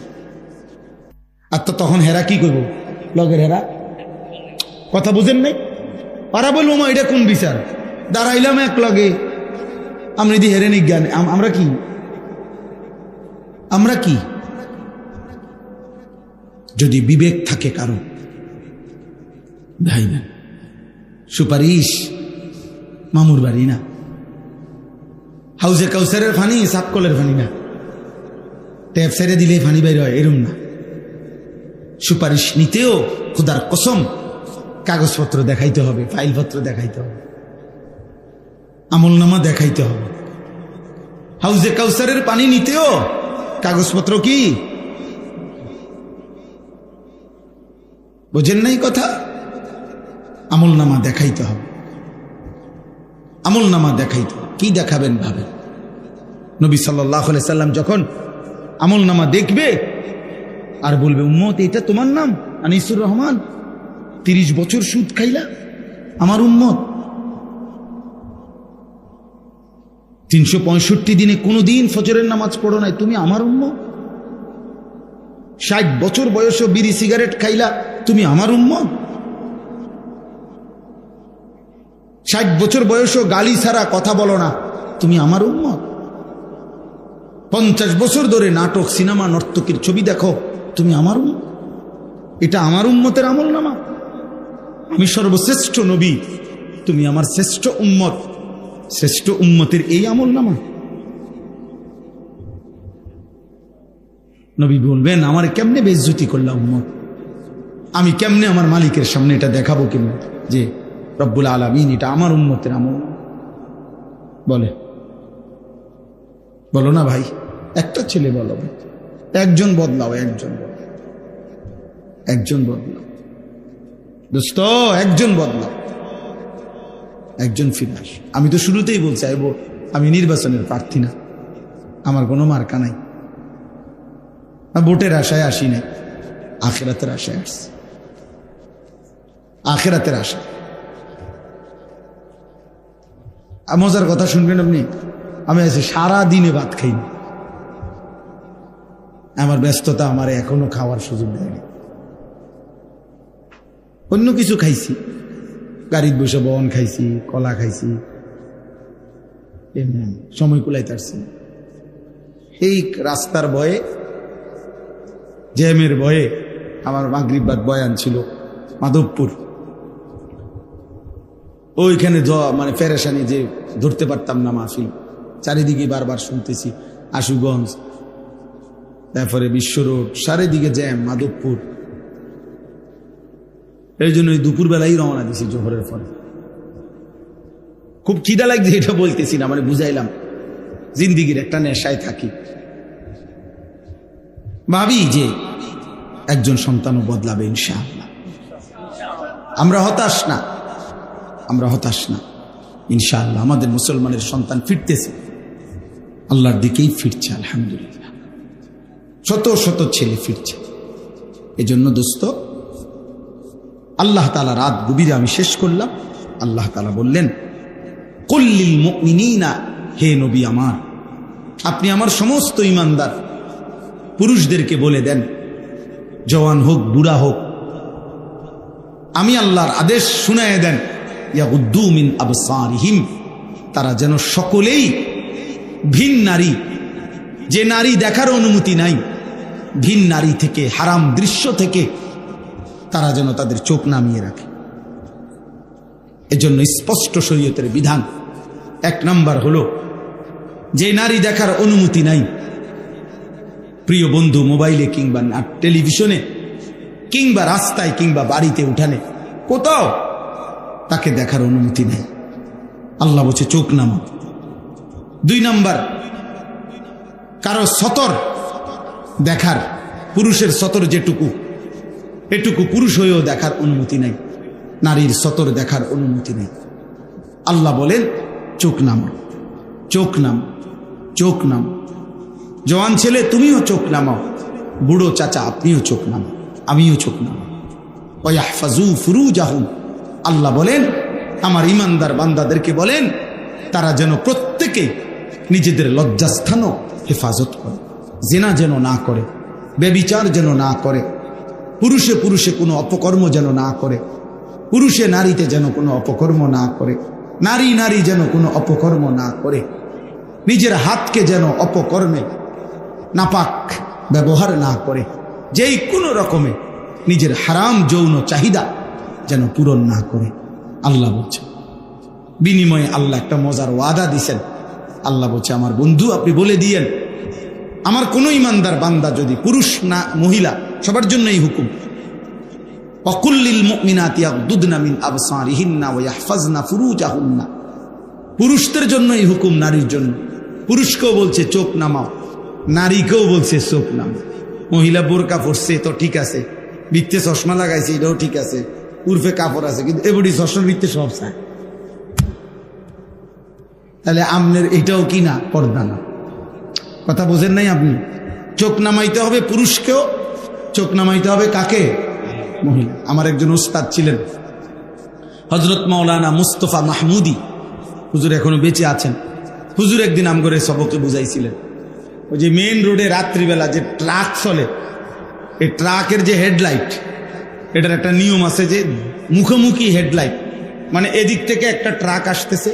আর তো তখন হেরা কি করবো? লগের হেরা কথা বুঝেন নাই, পারা বলবো মা এটা কোন বিচার, দাঁড়াইলাম এক লগে, আমরা যদি হেরে নি জ্ঞান, আমরা কি, আমরা কি? যদি বিবেক থাকে কারো, ভাই না, সুপারিশ মামুর বাড়ি না, হাউজে কাউসারের ফানি সাপকলের ফানি না, ট্যাপ সেরে দিলে ফানি বাইর হয়, এরম না। সুপারিশ নিতেও খোদার কসম কাগজপত্র দেখাইতে হবে, ফাইলপত্র দেখাইতে হবে, আমলনামা দেখাইতে হবে। হাউজে কাউসারের পানি নিতেও কাগজপত্র কি বোঝেন নাই কথা? আমলনামা দেখাইতে হবে, আমলনামা দেখাইতে। কি দেখাবেন ভাবেন? নবী সাল্লাল্লাহু আলাইহি সাল্লাম যখন আমলনামা দেখবে আর বলবে, উম্মত এটা তোমার নাম আনিসুর রহমান, 30 বছর সুদ খাইলা, আমার উম্মত 365 দিনে কোনোদিন ফজরের নামাজ পড়ো নাই, তুমি আমার উম্মত। 60 বছর বয়সে বিড়ি সিগারেট খাইলা, তুমি আমার উম্মত। 60 বছর বয়সে গালি ছাড়া কথা বলো না, তুমি আমার উম্মত। 50 বছর ধরে নাটক, সিনেমা, নর্তকীর ছবি দেখো, তুমি আমার উম্মত। এটা আমার উম্মতের আমল নামা। আমি সর্বশ্রেষ্ঠ নবী, তুমি আমার শ্রেষ্ঠ উম্মত, শ্রেষ্ঠ উম্মতের এই আমল নামা। নবী বলবেন, আমার কেমনে বেইজ্জতি করলাম উম্মত, আমি কেমনে আমার মালিকের সামনে এটা দেখাবো কেমনে যে রব্বুল আলামিন এটা আমার উম্মতের আমল। বলো না ভাই, একটা ছেলে বলো, একজন বদলাও, একজন বদলাও দোস্ত, একজন বদলাও, একজন ফিরে আস। আমি তো শুরুতেই বলছি আমি নির্বাচনের প্রার্থী না, আমার কোনো মার্কা নাই, ভোটের আশায় আসি নাই, আখিরাতের আশায় আসছি, আখিরাতের আশা। মজার কথা শুনবেন আপনি, আমি আছি সারা দিনে ভাত খাইনি, আমার ব্যস্ততা আমার এখনো খাওয়ার সুযোগ দেয়নি। অন্য কিছু খাইছি, গাড়ির বসে বন খাইছি, কলা খাইছি, এমনি সময় কুলাইতে পারছি। এই রাস্তার ভয়ে, জ্যামের ভয়ে, আমার মাগরিব বাদ বয়ান ছিল মাধবপুর, ওইখানে মানে পেরেশানি যে ধরতে পারতাম না মাহফিল, চারিদিকে বারবার শুনতেছি আশুগঞ্জ, তারপরে বিশ্ব রোড, চারিদিকে জ্যাম, মাধবপুর। এই জন্য দুপুরবেলাই রওনা দিছি জোহরের পরে। খুব খিদা লাগছে, এটা বলতেছি না, মানে বুঝাইলাম জিন্দিগির একটা নেশায় থাকি। ভাবি যে একজন সন্তানও বদলাবে ইনশাআল্লাহ। আমরা হতাশ না ইনশাআল্লাহ। আমাদের মুসলমানের সন্তান ফিরতেছে, আল্লাহর দিকেই ফিরছে, আলহামদুলিল্লাহ। শত শত ছেলে ফিরছে। এজন্য দোস্ত, আল্লাহ তাআলা রাত গভীরে আমি শেষ করলাম। আল্লাহ তাআলা বললেন, কুল লিল মুমিনিনা, হে নবী আমার, আপনি আমার সমস্ত ঈমানদার পুরুষদেরকে বলে দেন, জওয়ান হোক বুড়া হোক, আমি আল্লাহর আদেশ শুনায়ে দেন, ইয়াগুদ্দু মিন আবসারিহিম, তারা যেন সকলেই ভিন নারী, যে নারী দেখার অনুমতি নাই, ভিন নারী থেকে, হারাম দৃশ্য থেকে তারা যেন তাদের চোখ নামিয়ে রাখে। এজন্য স্পষ্ট শরীয়তের বিধান। 1 নাম্বার হলো, যে নারী দেখার অনুমতি নাই, প্রিয় বন্ধু, মোবাইলে কিংবা টেলিভিশনে কিংবা রাস্তায় কিংবা বাড়িতে উঠানে কোথাও তাকে দেখার অনুমতি নেই। আল্লাহ বলছে চোখ নামাও। 2 নাম্বার, কারো সতর দেখার, পুরুষের সতর যেটুকু, এটুকু পুরুষ হয়েও দেখার অনুমতি নাই, নারীর সতর দেখার অনুমতি নেই। আল্লাহ বলেন চোখ নামাও, চোখ নামাও, চোখ নামাও। জওয়ান ছেলে তুমিও চোখ নামাও, বুড়ো চাচা আপনিও চোখ নামাও, আমিও চোখ নামাও। ওয়াহফাজু ফুরুজাহুম, আল্লাহ বলেন আমার ঈমানদার বান্দাদেরকে বলেন তারা যেন প্রত্যেকে নিজেদের লজ্জাস্থানও হেফাজত করে, জিনা যেন না করে, ব্যভিচার যেন না করে, পুরুষে পুরুষে কোনো অপকর্ম যেন না করে, পুরুষে নারীতে যেন কোনো অপকর্ম না করে, নারী নারী যেন কোনো অপকর্ম না করে, নিজের হাতকে যেন অপকর্মে নাপাক ব্যবহার না করে, যেই কোনো রকমে নিজের হারাম যৌন চাহিদা যেন পূরণ না করে। আল্লাহ বলছে, বিনিময়ে আল্লাহ একটা মজার ওয়াদা দিছেন। আল্লাহ বলছে, আমার বন্ধু আপনি বলে দিয়েন, আমার কোন ঈমানদার বান্দা যদি, পুরুষ না মহিলা সবার জন্যই হুকুম, ওয়াকুল্লিল মুমিনাতি ইয়াগদুদনা মিন আবসারিহিন্না ওয়া ইয়াহফাজনা ফুরুজাহুন্না, পুরুষদের জন্যই হুকুম, নারীর জন্য। পুরুষকেও বলছে চোখ নামাও, নারীকেও বলছে চোখ নামাও। মহিলা বোরকা পরছে তো ঠিক আছে, বৃত্তে চশমা লাগাইছে এটাও ঠিক আছে, উর্ফে কাপড় আছে, কিন্তু এবডি চশমার বৃত্তে সব চায়। তাহলে আমনের এটাও কি না, পর্দা না? কথা বোঝেন নাই আপনি? চোখ নামাইতে হবে পুরুষকেও, চোখ নামাইতে হবে কাকে? মহিলা। আমার একজন উস্তাদ ছিলেন হযরত মাওলানা মুস্তফা মাহমুদি, হুজুর এখনো বেঁচে আছেন। হুজুর একদিন আমগরে সবকে বুঝাইছিলেন, ওই যে মেইন রোডে রাত্রিবেলা যে ট্রাক চলে, এই ট্রাকের যে হেডলাইট, এটার একটা নিয়ম আছে যে মুখোমুখি হেডলাইট, মানে এদিক থেকে একটা ট্রাক আসতেছে,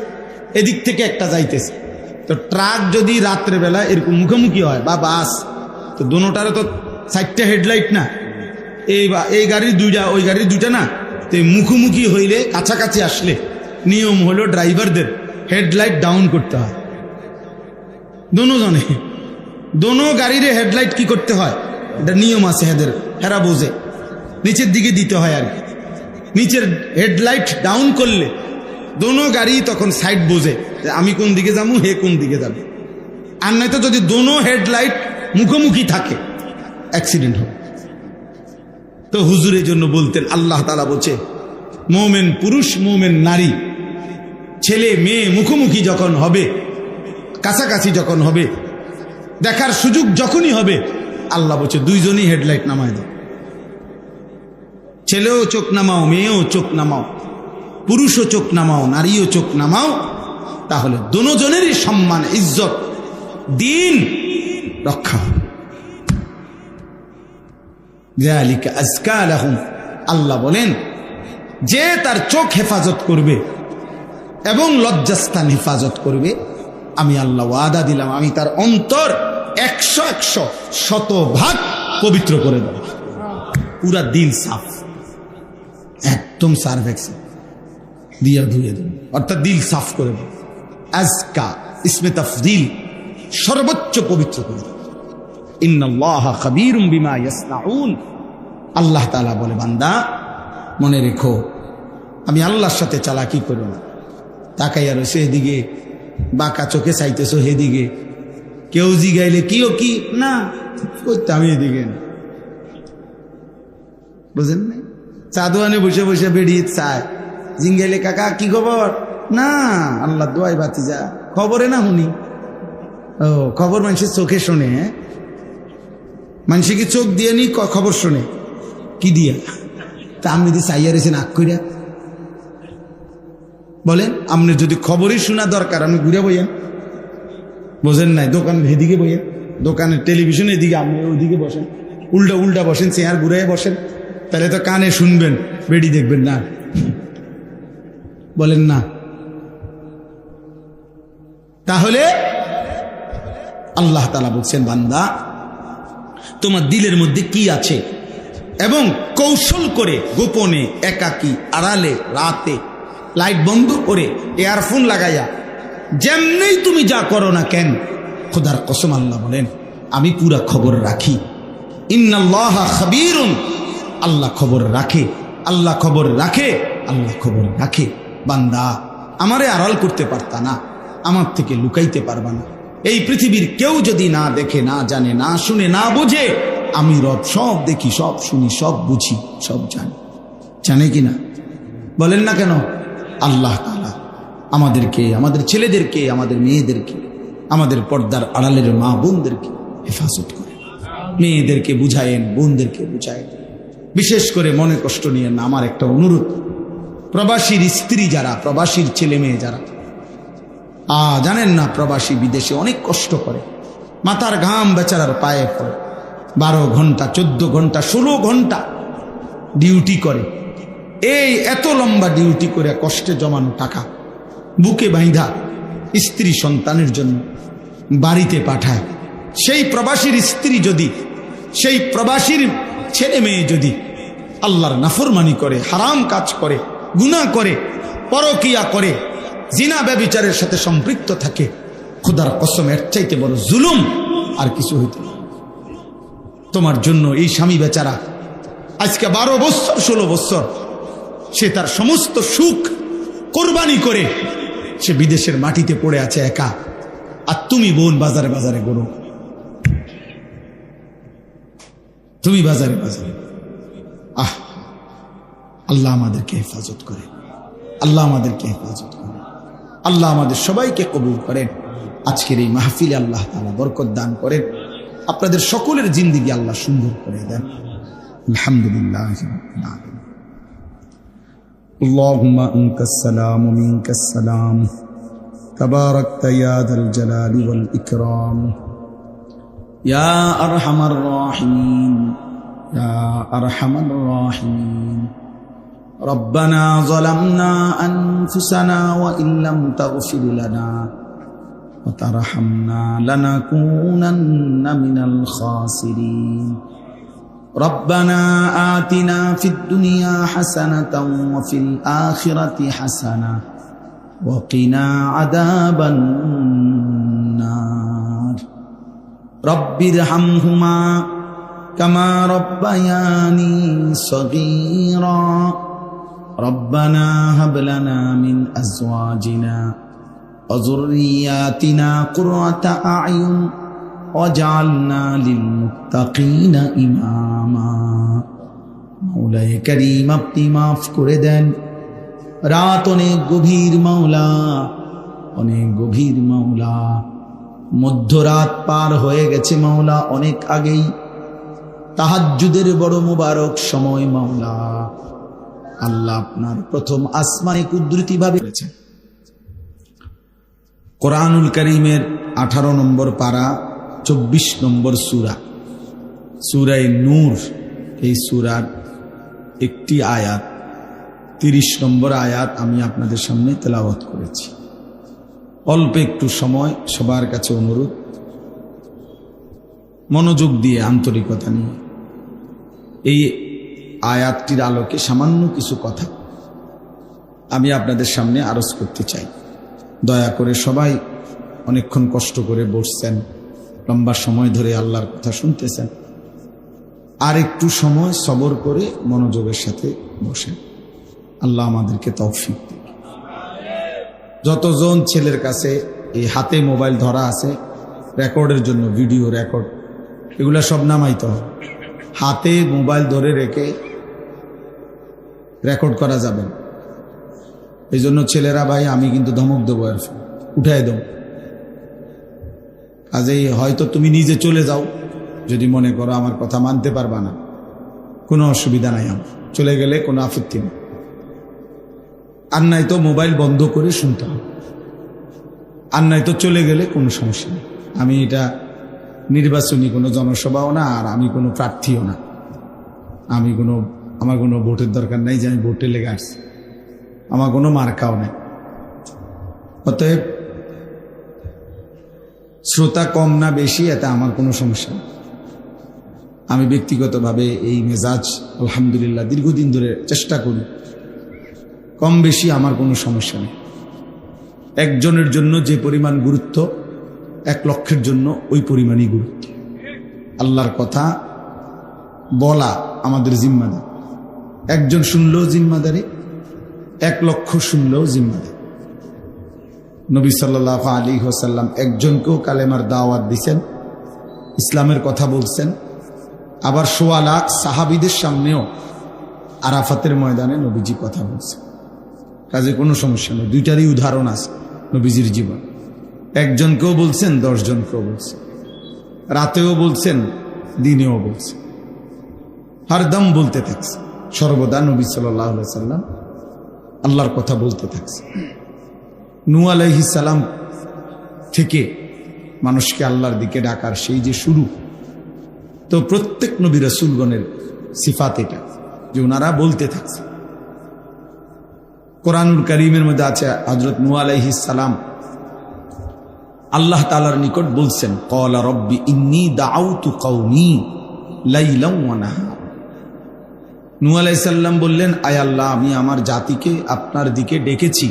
এদিক থেকে একটা যাইতেছে, তো ট্রাক যদি রাত্রেবেলা এরকম মুখোমুখি হয় বা বাস, তো দোনোটারও তো 4টা হেডলাইট না, এই গাড়ির 2টা ওই গাড়ির 2টা না, তো মুখোমুখি হইলে কাছাকাছি আসলে নিয়ম হলো ড্রাইভারদের হেডলাইট ডাউন করতে হয়। দোনো গাড়ির হেডলাইট কি করতে হয়, এটা নিয়ম আছে হেদের, হেরা বোঝে, নিচের দিকে দিতে হয় আর কি। নিচের হেডলাইট ডাউন করলে দোনো গাড়ি তখন সাইড বোঝে যে আমি কোন দিকে যাবো, হে কোন দিকে যাবে। আর নয়তো যদি দোনো হেডলাইট মুখোমুখি থাকে অ্যাক্সিডেন্ট হবে। তো হুজুরের জন্য বলতেন, আল্লাহ তাআলা বলছে মুমিন পুরুষ মুমিন নারী, ছেলে মেয়ে মুখোমুখি যখন হবে, কাছাকাছি যখন হবে, দেখার সুযোগ যখনই হবে, আল্লাহ বলছে দুইজনই হেডলাইট নামায় দাও। ছেলেও চোখ নামাও, মেয়েও চোখ নামাও, পুরুষও চোখ নামাও, নারীও চোখ নামাও, তাহলে দুজনেরই সম্মান ইজ্জত দিন রক্ষা হবে। যালিকা আজকা লাহুম, আল্লাহ বলেন যে তার চোখ হেফাজত করবে এবং লজ্জাস্থান হেফাজত করবে, আমি আল্লাহ ওয়াদা দিলাম আমি তার অন্তর 100% পবিত্র করে দেব। পুরা দিল সাফ, একদম সার্ভেক্স দিয়া ধুয়ে দেব, অর্থাৎ দিল সাফ করে দেব। আজকা ইসমে তাফদীল, সর্বোচ্চ পবিত্র করে দেব। ইন্নাল্লাহা খাবীরুম বিমা ইয়াসনাউন, আল্লাহ তাআলা বলে বান্দা মনে রেখো আমি আল্লাহর সাথে চালাকি করো না। তাকাইয়া রয়েছে এদিকে, বাঁকা চোখে চাইতেছো হেদিকে, কেউ জিগাইলে কিও কি না করতে আমি এদিকে, বুঝেন না? চাদোয়ানে বসে বসে বেরিয়ে চায়, জিঙ্গাইলে কাকা কি খবর, না আল্লাহ দোয়াই বাতি যা খবরে না শুনি। ও খবর মানুষের চোখে শোনে, মানুষে কি চোখ দিয়ে নি খবর শোনে কি দিয়া? তা আপনি যদি চাইয়া রয়েছেন আগ কইরা বলেন, আপনি যদি খবরই শোনা দরকার আপনি ঘুরে বইয়েন, বোঝেন নাই? দোকান এদিকে বইয়েন, দোকানের টেলিভিশন এদিকে, আপনি ওইদিকে বসেন, উল্টা উল্টা বসেন, চেয়ার ঘুরে বসেন, তাহলে তো কানে শুনবেন, বেডি দেখবেন না, বলেন না? তাহলে আল্লাহ তাআলা বলছেন বান্দা তোমার দিলের মধ্যে কি আছে, এবং কৌশল করে গোপনে, একাকী, আড়ালে, রাতে, লাইট বন্ধ করে, ইয়ারফোন লাগাইয়া যেমনি তুমি যা করো না কেন, খোদার কসম আল্লাহ বলেন আমি পুরা খবর রাখি। ইন্নাল্লাহা খাবীরুন, আল্লাহ খবর রাখে, আল্লাহ খবর রাখে, আল্লাহ খবর রাখে। বান্দা আমারে আড়াল করতে পারতা না, আমার থেকে লুকাইতে পারবা না। এই পৃথিবীর কেউ যদি না দেখে, না জানে, না শুনে, না বুঝে, আমি রব সব দেখি, সব শুনি, সব বুঝি, সব জানি। জানে কিনা বলেন না কেন? আল্লাহ তাআলা আমাদেরকে, আমাদের ছেলেদেরকে, আমাদের মেয়েদেরকে, আমাদের পর্দার আড়ালের মা বোনদেরকে হেফাজত করে, মেয়েদেরকে বুঝায়েন, বোনদেরকে বুঝায়েন। বিশেষ করে মনে কষ্ট নিয়ে না, আমার একটা অনুরোধ, প্রবাসীর স্ত্রী যারা, প্রবাসীর ছেলে মেয়ে যারা, জানেন না প্রবাসী বিদেশে অনেক কষ্ট করে, মাথার ঘাম বেচারার পায়ে পড়ে, 12 ঘন্টা 14 ঘন্টা 16 ঘন্টা ডিউটি করে। এই এত লম্বা ডিউটি করে কষ্টে জমানো টাকা বুকে বাইন্ধা স্ত্রী সন্তানের জন্য বাড়িতে পাঠায়। সেই প্রবাসীর স্ত্রী যদি, সেই প্রবাসীর ছেলে মেয়ে যদি আল্লাহর নাফরমানি করে, হারাম কাজ করে, গুনাহ করে, পরকিয়া করে, জিনা ব্যভিচারের সাথে সম্পৃক্ত থাকে, খোদার কসম এর চাইতে বড় জুলুম আর কিছু হইতে না। তোমার জন্য এই স্বামী বেচারা আজকে 12 বছর 16 বছর সে তার সমস্ত সুখ কোরবানি করে সে বিদেশের মাটিতে পড়ে আছে একা, আর তুমি বোন বাজারে বাজারে গরো, তুমি বাজারে বাজারে। আল্লাহ আমাদেরকে হেফাজত করে, আল্লাহ আমাদেরকে হেফাজত করে, আল্লাহ আমাদের সবাইকে কবুল করেন। আজকের এই মাহফিলে আল্লাহ তাআলা বরকত দান করেন, আপনাদের সকলের জিন্দেগি আল্লাহ সুন্দর করে দেন। আলহামদুলিল্লাহ। আল্লাহুম্মা আনতাস সালাম ওয়া মিনকাস সালাম, তাবারাকতা ইয়া যাল জালালি ওয়াল ইকরাম, ইয়া আরহামার রাহিমিন, ইয়া আরহামার রাহিমিন। ربنا ظلمنا أنفسنا وإن لم تغفر لنا وترحمنا لنكونن من الخاسرين ربنا آتنا في الدنيا حسنة وفي الآخرة حسنة وقنا عذاب النار رب ارحمهما كما ربياني صغيرا ربنا هب لنا من أزواجنا وذرياتنا قرة أعين واجعلنا للمتقين إماما মওলায়ে করিম আপনি মাফ করে দেন। রাত অনেক গভীর মাওলা, অনেক গভীর মাওলা, মধ্যরাত পার হয়ে গেছে মাওলা অনেক আগেই। তাহাজ্জুদের বড় মুবারক সময় মাওলা। আল্লাহ আপনার প্রথম আসমানে কুদরতি ভাবে করেছেন। কোরআনুল কারীমের 18 নম্বর পারা 24 নম্বর সূরা, সূরা নূর। এই সূরার একটি আয়াত 30 নম্বর আয়াত আমি আপনাদের সামনে তেলাওয়াত করেছি। অল্প একটু সময়, সবার কাছে অনুরোধ, মনোযোগ দিয়ে আন্তরিকতা নিয়ে এই আয়াতটির আলোকে সামান্য কিছু কথা আমি আপনাদের সামনে আরজ করতে চাই। দয়া করে সবাই অনেকক্ষণ কষ্ট করে বসছেন, লম্বা সময় ধরে আল্লাহর কথা শুনতেছেন, আর একটু সময় সবর করে মনোযোগের সাথে বসেন। আল্লাহ আমাদেরকে তৌফিক দিন। যতজন ছেলের কাছে এই হাতে মোবাইল ধরা আছে রেকর্ডের জন্য, ভিডিও রেকর্ড, এগুলা সব নামাইতে হবে। হাতে মোবাইল ধরে রেখে রেকর্ড করা যাবে না। এই জন্য ছেলেরা, ভাই আমি কিন্তু ধমক দেবো, আর উঠাই দেব। কাজেই হয়তো তুমি নিজে চলে যাও, যদি মনে করো আমার কথা মানতে পারবা না, কোনো অসুবিধা নাই, আমার চলে গেলে কোনো আপত্তি নেই। আর নাই তো মোবাইল বন্ধ করে শুনতে হবে, আর নাই তো চলে গেলে কোনো সমস্যা নেই। আমি এটা নির্বাচনী কোনো জনসভাও না, আর আমি কোনো প্রার্থীও না। আমার কোনো ভোটের দরকার নাই যে আমি ভোটে লেগে আসছি, আমার কোনো মার্কাও নেই। অতএব শ্রোতা কম না বেশি এতে আমার কোনো সমস্যা নেই। আমি ব্যক্তিগতভাবে এই মেজাজ আলহামদুলিল্লাহ দীর্ঘদিন ধরে চেষ্টা করি, কম বেশি আমার কোনো সমস্যা নেই। একজনের জন্য যে পরিমাণ গুরুত্ব, 1 লক্ষের জন্য ওই পরিমাণই গুরুত্ব। আল্লাহর কথা বলা আমাদের জিম্মাদারি। একজন শুনলেও জিম্মাদারি, 1 লক্ষ শুনলেও জিম্মাদারি। নবী সাল্লাল্লাহু আলাইহি ওয়াসাল্লাম একজনকেও কালেমার দাওয়াত দিয়েছেন, ইসলামের কথা বলছেন। আবার 1.25 লাখ সাহাবীদের সামনেও আরাফাতের ময়দানে নবীজি কথা বলছেন। কাজে কোনো সমস্যা নেই, দুইটারই উদাহরণ আছে নবীজির জীবন। একজনকেও বলছেন, 10 জনকেও বলছেন, রাতেও বলছেন, দিনেও বলছেন, হরদম বলতে থাকছে। সর্বদা নবী সাল্লাল্লাহু আলাইহি ওয়াসাল্লাম আল্লাহর কথা বলতে থাকছে। নূহ আলাইহিস সালাম থেকে মানুষকে আল্লাহর দিকে ডাকার সেই যে শুরু, তো প্রত্যেক নবী রাসূলগণের সিফাত এটা যে ওনারা বলতে থাকছে। কোরআনুল কারীমের মধ্যে আছে হযরত নূহ আলাইহিস সালাম আল্লাহ তাআলার নিকট বলছেন, ক্বালা রব্বি ইন্নী দাআউতু কওমি লাইলান ওয়া নাহারা। নূহ আলাইহিস সালাম বললেন, আয় আল্লাহ, আমি আমার জাতিকে আপনার দিকে ডেকেছি,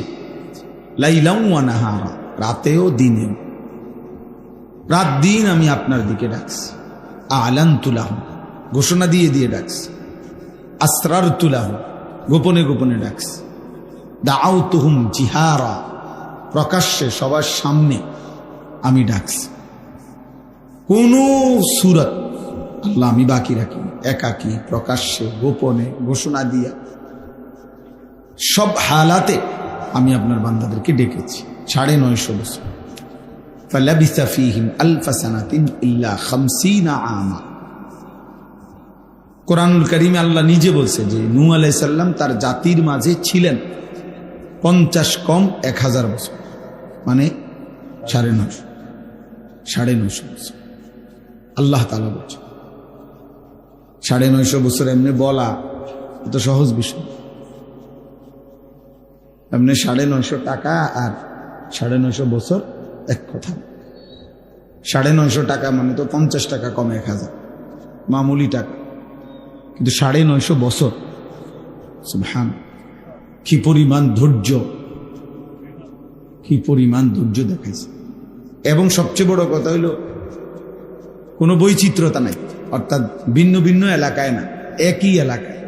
লাইলান ওয়া নাহারা, রাতেও দিনেও, রাত দিন আমি আপনার দিকে ডাকছি। আ'লানতু লাহুম, ঘোষণা দিয়ে দিয়ে ডাকছি। আসরারতু লাহুম, গোপনে গোপনে ডাকছি। দাআউতুহুম জিহারা, প্রকাশ্যে সবার সামনে আমি ডাকছি। কোন সূরত আল্লাহ আমি বাকি রাখি, একাকী, প্রকাশ্যে, গোপনে, ঘোষণা দিয়া, সব হালাতে আমি আপনার বান্দাদেরকে ডেকেছি। 950 বছর। ফালাবিসা ফীহিম আলফা সানাতিন ইল্লা 50 আমা। কোরআনুল কারীমে আল্লাহ নিজে বলছে যে নূহ আলাইহিস সালাম তার জাতির মাঝে ছিলেন 50 কম 1000 বছর, মানে 950 বছর। আল্লাহ তাআলা বলছে 950 বছর এমনি বলা এত সহজ বিষয়। এমনি 950 টাকা আর 950 বছর এক কথা। 950 টাকা মানে তো 50 টাকা কমে 1000, মামুলি টাকা, কিন্তু 950 বছর। সুবহান, কি পরিমাণ ধৈর্য, কি পরিমাণ ধৈর্য দেখাইছে। এবং সবচেয়ে বড় কথা হইল কোনো বৈচিত্র্যতা নাই, অর্থাৎ ভিন্ন ভিন্ন এলাকায় না, একই এলাকায়,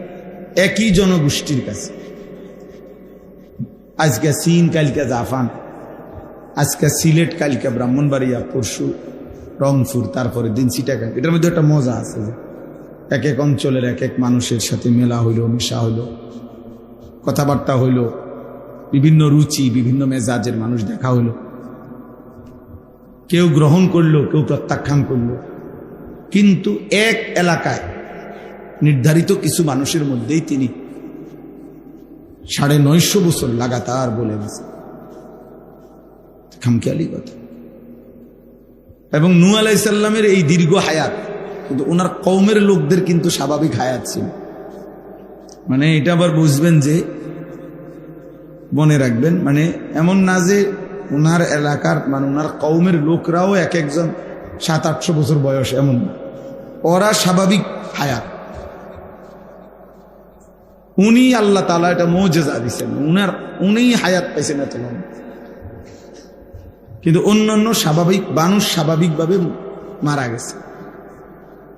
একই জনগোষ্ঠীর কাছে। আজকে চীন, কালকে জাপান, আজকে সিলেট, কালকে ব্রাহ্মণবাড়িয়া, পরশু রংপুর, তারপরে দিন চিটাগাং। এটার মধ্যে একটা মজা আছে যে এক এক অঞ্চলের এক এক মানুষের সাথে মেলা হইল, মেশা হইল, কথাবার্তা হইল, বিভিন্ন রুচি, বিভিন্ন মেজাজের মানুষ দেখা হইল, কেউ গ্রহণ করলো, কেউ প্রত্যাখ্যান করলো। কিন্তু এক এলাকায় নির্ধারিত কিছু মানুষের মধ্যেই তিনি 950 বছর লাগাতার বলে গেছে। খামখেয়ালি কথা। এবং নূহ আলাইহিস সালামের এই দীর্ঘ হায়াত, কিন্তু ওনার কওমের লোকদের কিন্তু স্বাভাবিক হায়াত ছিল। মানে এটা আবার বুঝবেন যে, মনে রাখবেন, মানে এমন না যে ওনার এলাকার মানে ওনার কওমের লোকরাও এক একজন 700-800 বছর বয়স, এমন না। ওরা স্বাভাবিক হায়াত। উনি আল্লাহ তাআলা এটা মুজিজা দিয়েছেন, উনি হায়াত পাইছেন এত লম্বা। কিন্তু অন্যান্য স্বাভাবিক মানুষ স্বাভাবিকভাবে মারা গেছে।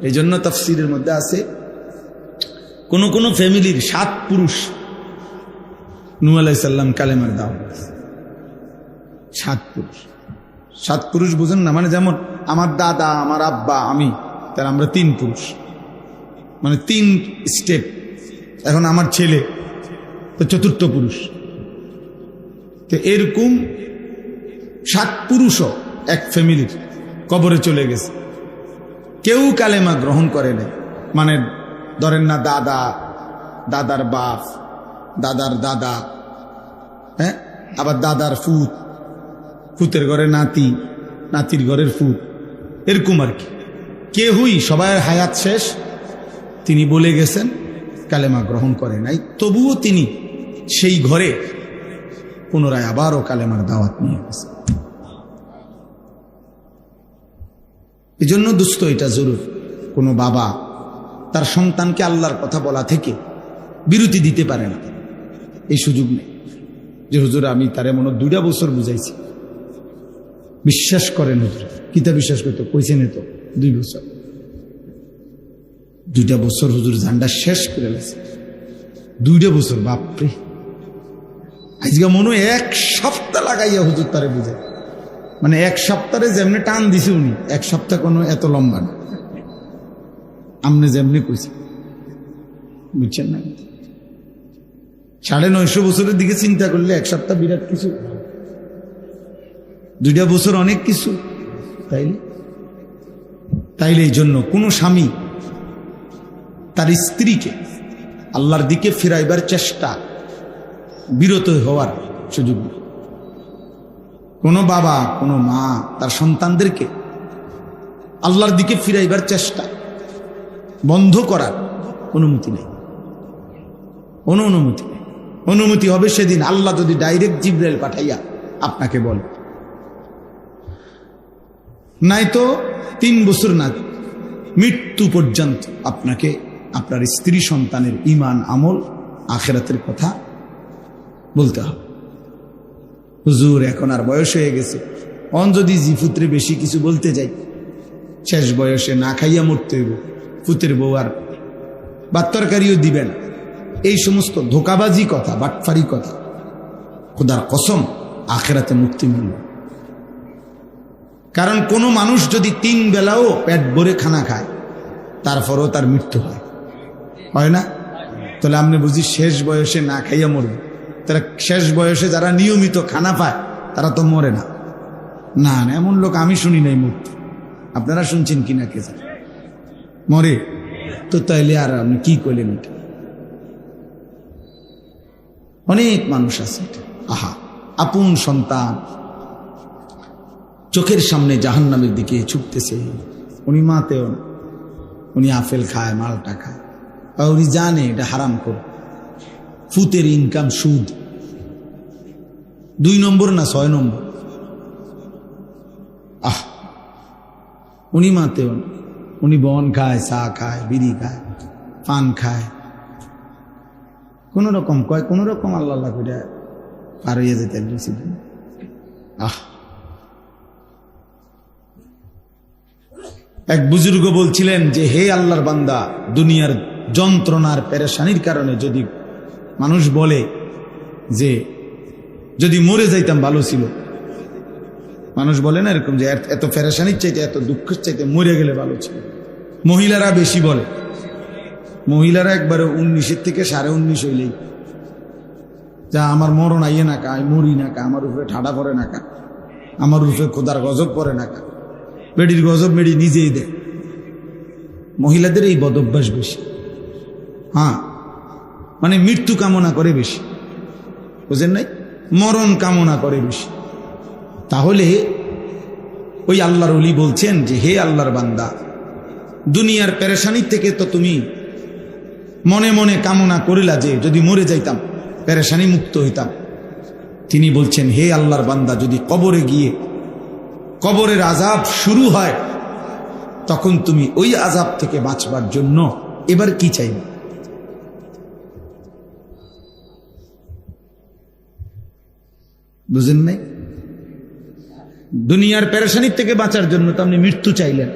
এই জন্য তাফসীরের মধ্যে আছে কোন কোন ফ্যামিলির 7 পুরুষ নূহ আলাইহিস সালাম কালেমার দাওয়াত দিয়েছে। 7 পুরুষ বুঝেন না? মানে যেমন আমার দাদা, আমার আব্বা, আমি, তার আমরা 3 পুরুষ, মানে 3 স্টেপ। এখন আমার ছেলে তো 4th পুরুষ। তো এরকম 7 পুরুষও এক ফ্যামিলির কবরে চলে গেছে, কেউ কালেমা গ্রহণ করে নাই। মানে ধরেন না, দাদা, দাদার বাপ, দাদার দাদা, হ্যাঁ, আবার দাদার ফুত, ফুতের ঘরে নাতি, নাতির ঘরের ফুত, এরকম আর কি। কেউই, সবার হায়াত শেষ, তিনি বলে গেছেন, কালেমা গ্রহণ করে নাই। তবুও তিনি সেই ঘরে পুনরায় আবারও কালেমার দাওয়াত নিয়ে গেছেন। এই জন্য দোস্ত, এটা জরুর, কোনো বাবা তার সন্তানকে আল্লাহর কথা বলা থেকে বিরতি দিতে পারে না। এই সুযোগ নেই যে হুজুর আমি তারে মনে 2টা বছর বুঝাইছি, বিশ্বাস করেন হুজুর, কিতা বিশ্বাস করতো, কইছেন তো 2 বছর, 2টা বছর হুজুর ঝান্ডা শেষ করে গেছে। 2টা বছর, বাপরে। আজকে মনে 1 সপ্তাহ লাগাইয়া হুজুর তারে বুঝাই। মানে 1 সপ্তাহে যেমনি টান দিছে উনি, 1 সপ্তাহ কোনো এত লম্বা না, আমনে যেমনি কইছে, বুঝছেন না? 950 বছরের দিকে চিন্তা করলে 1 সপ্তাহ বিরাট কিছু, 2টা বছর অনেক কিছু। তাইলে এই জন্য কোনো স্বামী তার স্ত্রীকে আল্লাহর দিকে ফিরাইবার চেষ্টা, বিরত হওয়ার সুযোগ নেই। কোনো বাবা, কোনো মা তার সন্তানদেরকে আল্লাহর দিকে ফিরাইবার চেষ্টা বন্ধ করার অনুমতি নেই, অনুমতি নেই। অনুমতি হবে সেদিন আল্লাহ যদি ডাইরেক্ট জিবরাইল পাঠাইয়া আপনাকে বলে। নাই তো 3 বছর না, মৃত্যু পর্যন্ত আপনাকে আপনার স্ত্রী সন্তানের ঈমান, আমল, আখিরাতের কথা বলতে হবে। হুজুর এখন আর বয়স হয়ে গেছে, যদি জিফুত্রে বেশি কিছু বলতে যাই, শেষ বয়সে না খাইয়া মরতে হইব, ফুতের বউ আর ভাত তরকারিও দিবে না, এই সমস্ত ধোকাবাজি কথা, বাটফারি কথা, খোদার কসম আখিরাতে মুক্তি মিলবে। কারণ কোনো মানুষ যদি 3 বেলাও পেট ভরে খানা খায়, তারপরও তার মৃত্যু হয় না? তাহলে আপনি বুঝি শেষ বয়সে না খাইয়া মরবে। তারা শেষ বয়সে যারা নিয়মিত খানা পায় তারা তো মরে না। না, এমন লোক আমি শুনি নাই মরতে। আপনারা শুনছেন কিনা কে জানে? মরে তো তাইলে আর আপনি কি করলেন? এটা অনেক মানুষ আছে, আহা, আপন সন্তান চোখের সামনে জাহান্নামের দিকে ছুটতেছে, উনি মাতেও না, উনি আপেল খায়, মালটা খায়, আর উনি জানে এটা হারাম করে। ফুতের ইনকাম সুদ, 2 নম্বর না 6 নম্বর, উনি মাতেও না, উনি বন খায়, চা খায়, বিড়ি খায়, পান খায়, কোন রকম কয়, কোন রকম আল্লাহ আল্লাহ করে পার হইয়া যেতে। এক বুজুর্গ বলছিলেন যে, হে আল্লাহর বান্দা, দুনিয়ার যন্ত্রণার পেরেশানির কারণে যদি মানুষ বলে যে যদি মরে যাইতাম ভালো ছিল, মানুষ বলে না এরকম যে এত পেরেশানির চাইতে, এত দুঃখের চাইতে মরে গেলে ভালো ছিল। মহিলারা বেশি বলে, মহিলারা একবারে 19 থেকে 19.5 হইলেই যা আমার মরণ আইয়ে না কা, আমি মরি না কা, আমার উপরে ঠাডা পড়ে না কা, আমার উপরে খোদার গজব পড়ে না কা, বেডির গজব মেডি নিজেই দেয়। মহিলাদের এই বদভ্যাস বেশি। হ্যাঁ, মানে মৃত্যু কামনা করে বেশি, বুঝেন নাই, মরণ কামনা করে বেশি। তাহলে ওই আল্লাহর ওলি বলছেন যে, হে আল্লাহর বান্দা, দুনিয়ার পেরেশানি থেকে তো তুমি মনে মনে কামনা করিলা যে যদি মরে যাইতাম, পেরেশানি মুক্ত হইতাম। তিনি বলছেন, হে আল্লাহর বান্দা, যদি কবরে গিয়ে কবরের আযাব শুরু হয়, তখন তুমি ওই আযাব থেকে বাঁচবার জন্য এবার কি চাইবে? বুঝেন নাই? দুনিয়ার পেরেশানির থেকে বাঁচার জন্য তো আপনি মৃত্যু চাইলেন,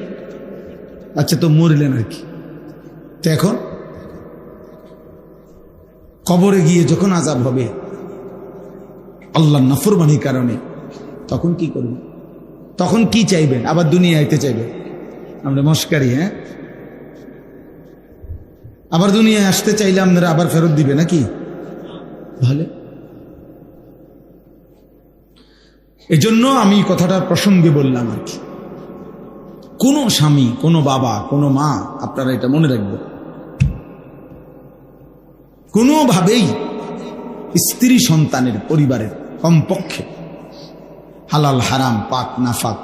আচ্ছা তো মরলেন আর কি। তো এখন কবরে গিয়ে যখন আযাব হবে আল্লাহর নাফরমানির কারণে, তখন কি করবেন? তখন কি চাইবেন? আবার দুনিয়া আইতে চাইবেন? আমরা মস্কারি, হ্যাঁ, আবার দুনিয়ায় আসতে চাইলে আপনারা আবার ফেরত দিবে নাকি? ভালো। এজন্য আমি কথাটা প্রসঙ্গে বললাম আর কি। কোনো স্বামী, কোনো বাবা, কোনো মা, আপনারা এটা মনে রাখবেন, কোনোভাবেই স্ত্রী সন্তানের, পরিবারের কমপক্ষে হালাল হারাম, পাক নাফাক,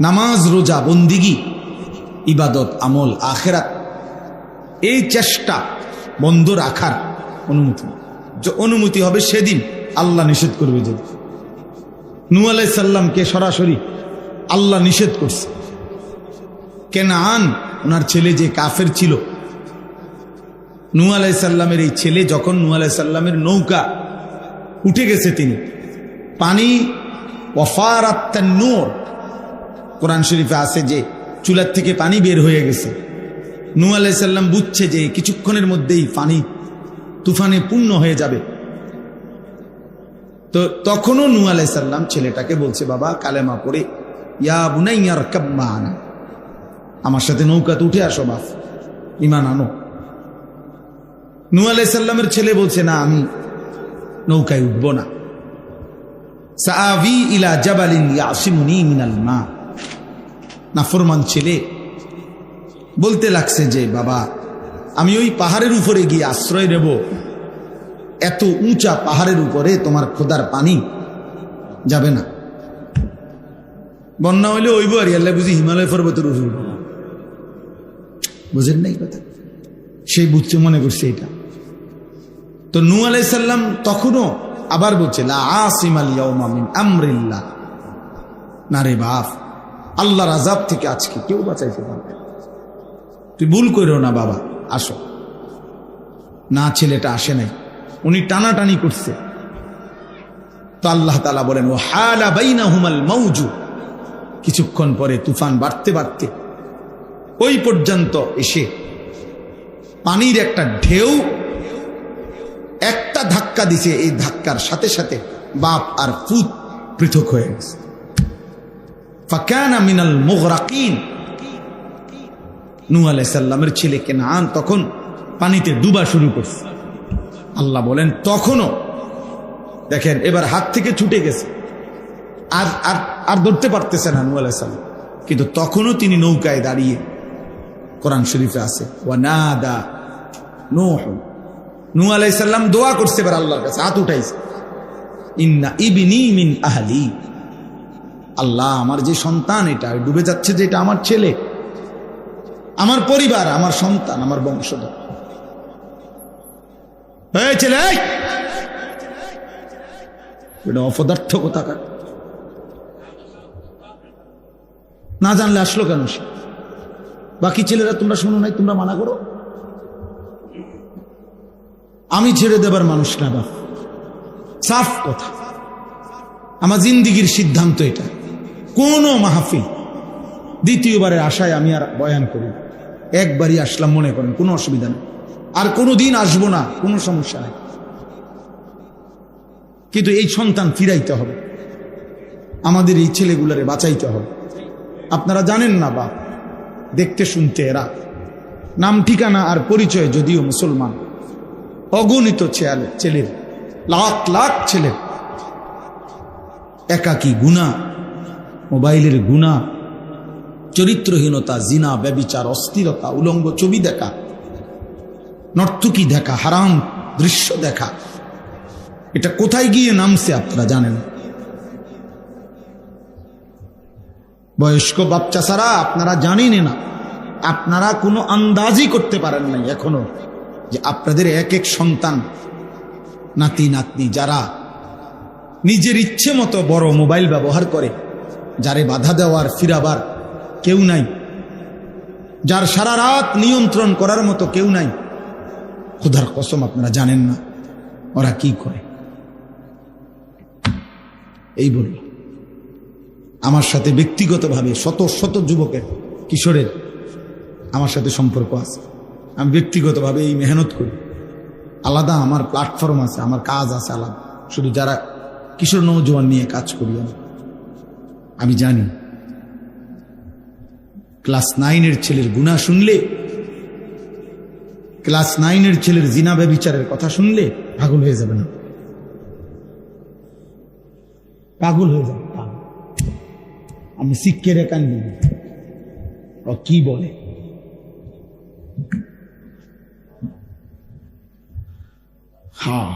নামাজ রোজা, বন্দিগি, ইবাদত, আমল, আখেরাত, এই চেষ্টা বন্ধ রাখার অনুমতি হবে সেদিন আল্লাহ নিষেধ করবে। যদি নূহ আলাইহিস সালামকে সরাসরি আল্লাহ নিষেধ করছে, কেনান ওনার ছেলে যে কাফের ছিল, নূহ আলাইহিস সালামের এই ছেলে যখন নূহ আলাইহিস সালামের নৌকা উঠে গেছে, তিনি পানি ওয়াফারাত তান্নুর, কোরআন শরীফে আছে যে চুলার থেকে পানি বের হয়ে গেছে। নূহ আলাইহিস সালাম বুঝছে যে কিছুক্ষণের মধ্যেই পানি তুফানে পূর্ণ হয়ে যাবে। তো তখনও নূহ আলাইহিস সালাম ছেলেটাকে বলছে, বাবা কালেমা পড়ে ইয়া বুনাইয়া রকাব মা'ানা, আমার সাথে নৌকাতে উঠে আসো, বাপ ঈমান আনো। নূহ আলাইহিস সালামের ছেলে বলছে, না আমি নৌকায় উঠবো না, সাআবি ইলা জাবালিন ইয়াসিমুনি মিনাল মা। নাফরমান ছেলে বলতে লাগছে যে, বাবা আমি ওই পাহাড়ের উপরে গিয়ে আশ্রয় নেব, এত উঁচা পাহাড়ের উপরে তোমার খোদার পানি যাবে না, বন্যা হইলে ওইব আর আল্লাহ বুঝি হিমালয় পর্বতের উপর, বুঝেন নাই কথা? সেই বুঝছে, মনে করছে এটা। তো নূহ আলাইহিস সালাম তখনও আবার বলছে, লা আসিমাল ইয়াউমা মিন আমরিল্লাহ, না রে বাপ, আল্লাহর আযাব থেকে আজকে কেউ বাঁচাইতে পারবে, তুই ভুল করো না বাবা, আসো না। ছেলেটা আসে নাই, উনি টানাটানি করছে। তো আল্লাহ তাআলা বলেন, ও হালা বাইনাহুমাল মাউজু, কিছুক্ষণ পরে তুফান বাড়তে বাড়তে ওই পর্যন্ত এসে পানির একটা ঢেউ একটা ধাক্কা দিছে, এই ধাক্কার সাথে সাথে বাপ আর পুত পৃথক হয়ে গেছে। ফাকানা মিনাল মুগরাকিন, নূহ আলাইহিস সালামের ছেলে কেনান তখন পানিতে ডুবা শুরু করছে। আল্লাহ বলেন তখনও দেখেন এবার হাত থেকে ছুটে গেছে, আর আর আর ধরতে পারতেছে না নূহ আলাইহিস সালাম, কিন্তু তখনও তিনি নৌকায় দাঁড়িয়ে, কোরআন শরীফে আছে ওয়ানাদা নূহ, নূহ আলাইহিস সালাম দোয়া করছে এবার আল্লাহর কাছে, হাত উঠাইছে, ইন্না ইবনি মিন আহলি, আল্লাহ আমার যে সন্তান এটা ডুবে যাচ্ছে, যে এটা আমার ছেলে, আমার পরিবার, আমার সন্তান, আমার বংশধর। এই ছেলে, এটা অপদার্থ কোথাকার, না জানলে আসলো কেন সে? বাকি ছেলেরা তোমরা শোনো নাই, তোমরা মানা করো। আমি ছেড়ে দেবার মানুষ না বাপ, সাফ কথা। আমার জিন্দিগির সিদ্ধান্ত এটা। কোন মাহফিল দ্বিতীয়বারের আশায় আমি আর বয়ান করি। একবারই আসলাম মনে করেন, কোনো অসুবিধা নেই, আর কোনোদিন আসবো না, কোনো সমস্যা নেই। কিন্তু এই সন্তান ফিরাইতে হবে, আমাদের এই ছেলেগুলারে বাঁচাইতে হবে। আপনারা জানেন না বাপ, দেখতে শুনতে এরা নাম ঠিকানা আর পরিচয় যদিও মুসলমান, অগণিত ছেলের, লাখ লাখ ছেলের একাকী গুনাহ, মোবাইলের গুনাহ, চরিত্রহীনতা, জিনা, ব্যভিচার, অস্থিরতা, উলঙ্গ ছবি দেখা, নর্তকী দেখা, হারাম দৃশ্য দেখা, এটা কোথায় গিয়ে নামছে আপনারা জানেন? বয়স্ক বাচ্চা ছাড়া আপনারা জানেন না, আপনারা কোনো আন্দাজই করতে পারেন নাই এখনো যে আপনাদের এক এক সন্তান, নাতি নাতনি যারা নিজের ইচ্ছে মতো বড় মোবাইল ব্যবহার করে, যারে বাধা দেওয়ার ফিরাবার কেউ নাই, যার সারা রাত নিয়ন্ত্রণ করার মতো কেউ নাই, খোদার কসম আপনারা জানেন না ওরা কি করে। এই বলল আমার সাথে ব্যক্তিগতভাবে শত শত যুবকের, কিশোরের আমার সাথে সম্পর্ক আছে। আমি ব্যক্তিগতভাবে এই মেহনত করি, আলাদা আমার প্ল্যাটফর্ম আছে, আমার কাজ আছে আলাদা, শুধু যারা কিশোর নৌজওয়ান নিয়ে কাজ করি। আমি জানি ক্লাস 9-এর ছেলের গুনাহ শুনলে, ক্লাস 9-এর ছেলের জিনা ব্যভিচারের কথা শুনলে পাগল হয়ে যাবে না, পাগল হয়ে যাবে। আমি শিক্ষের একান ও কি বলে, হ্যাঁ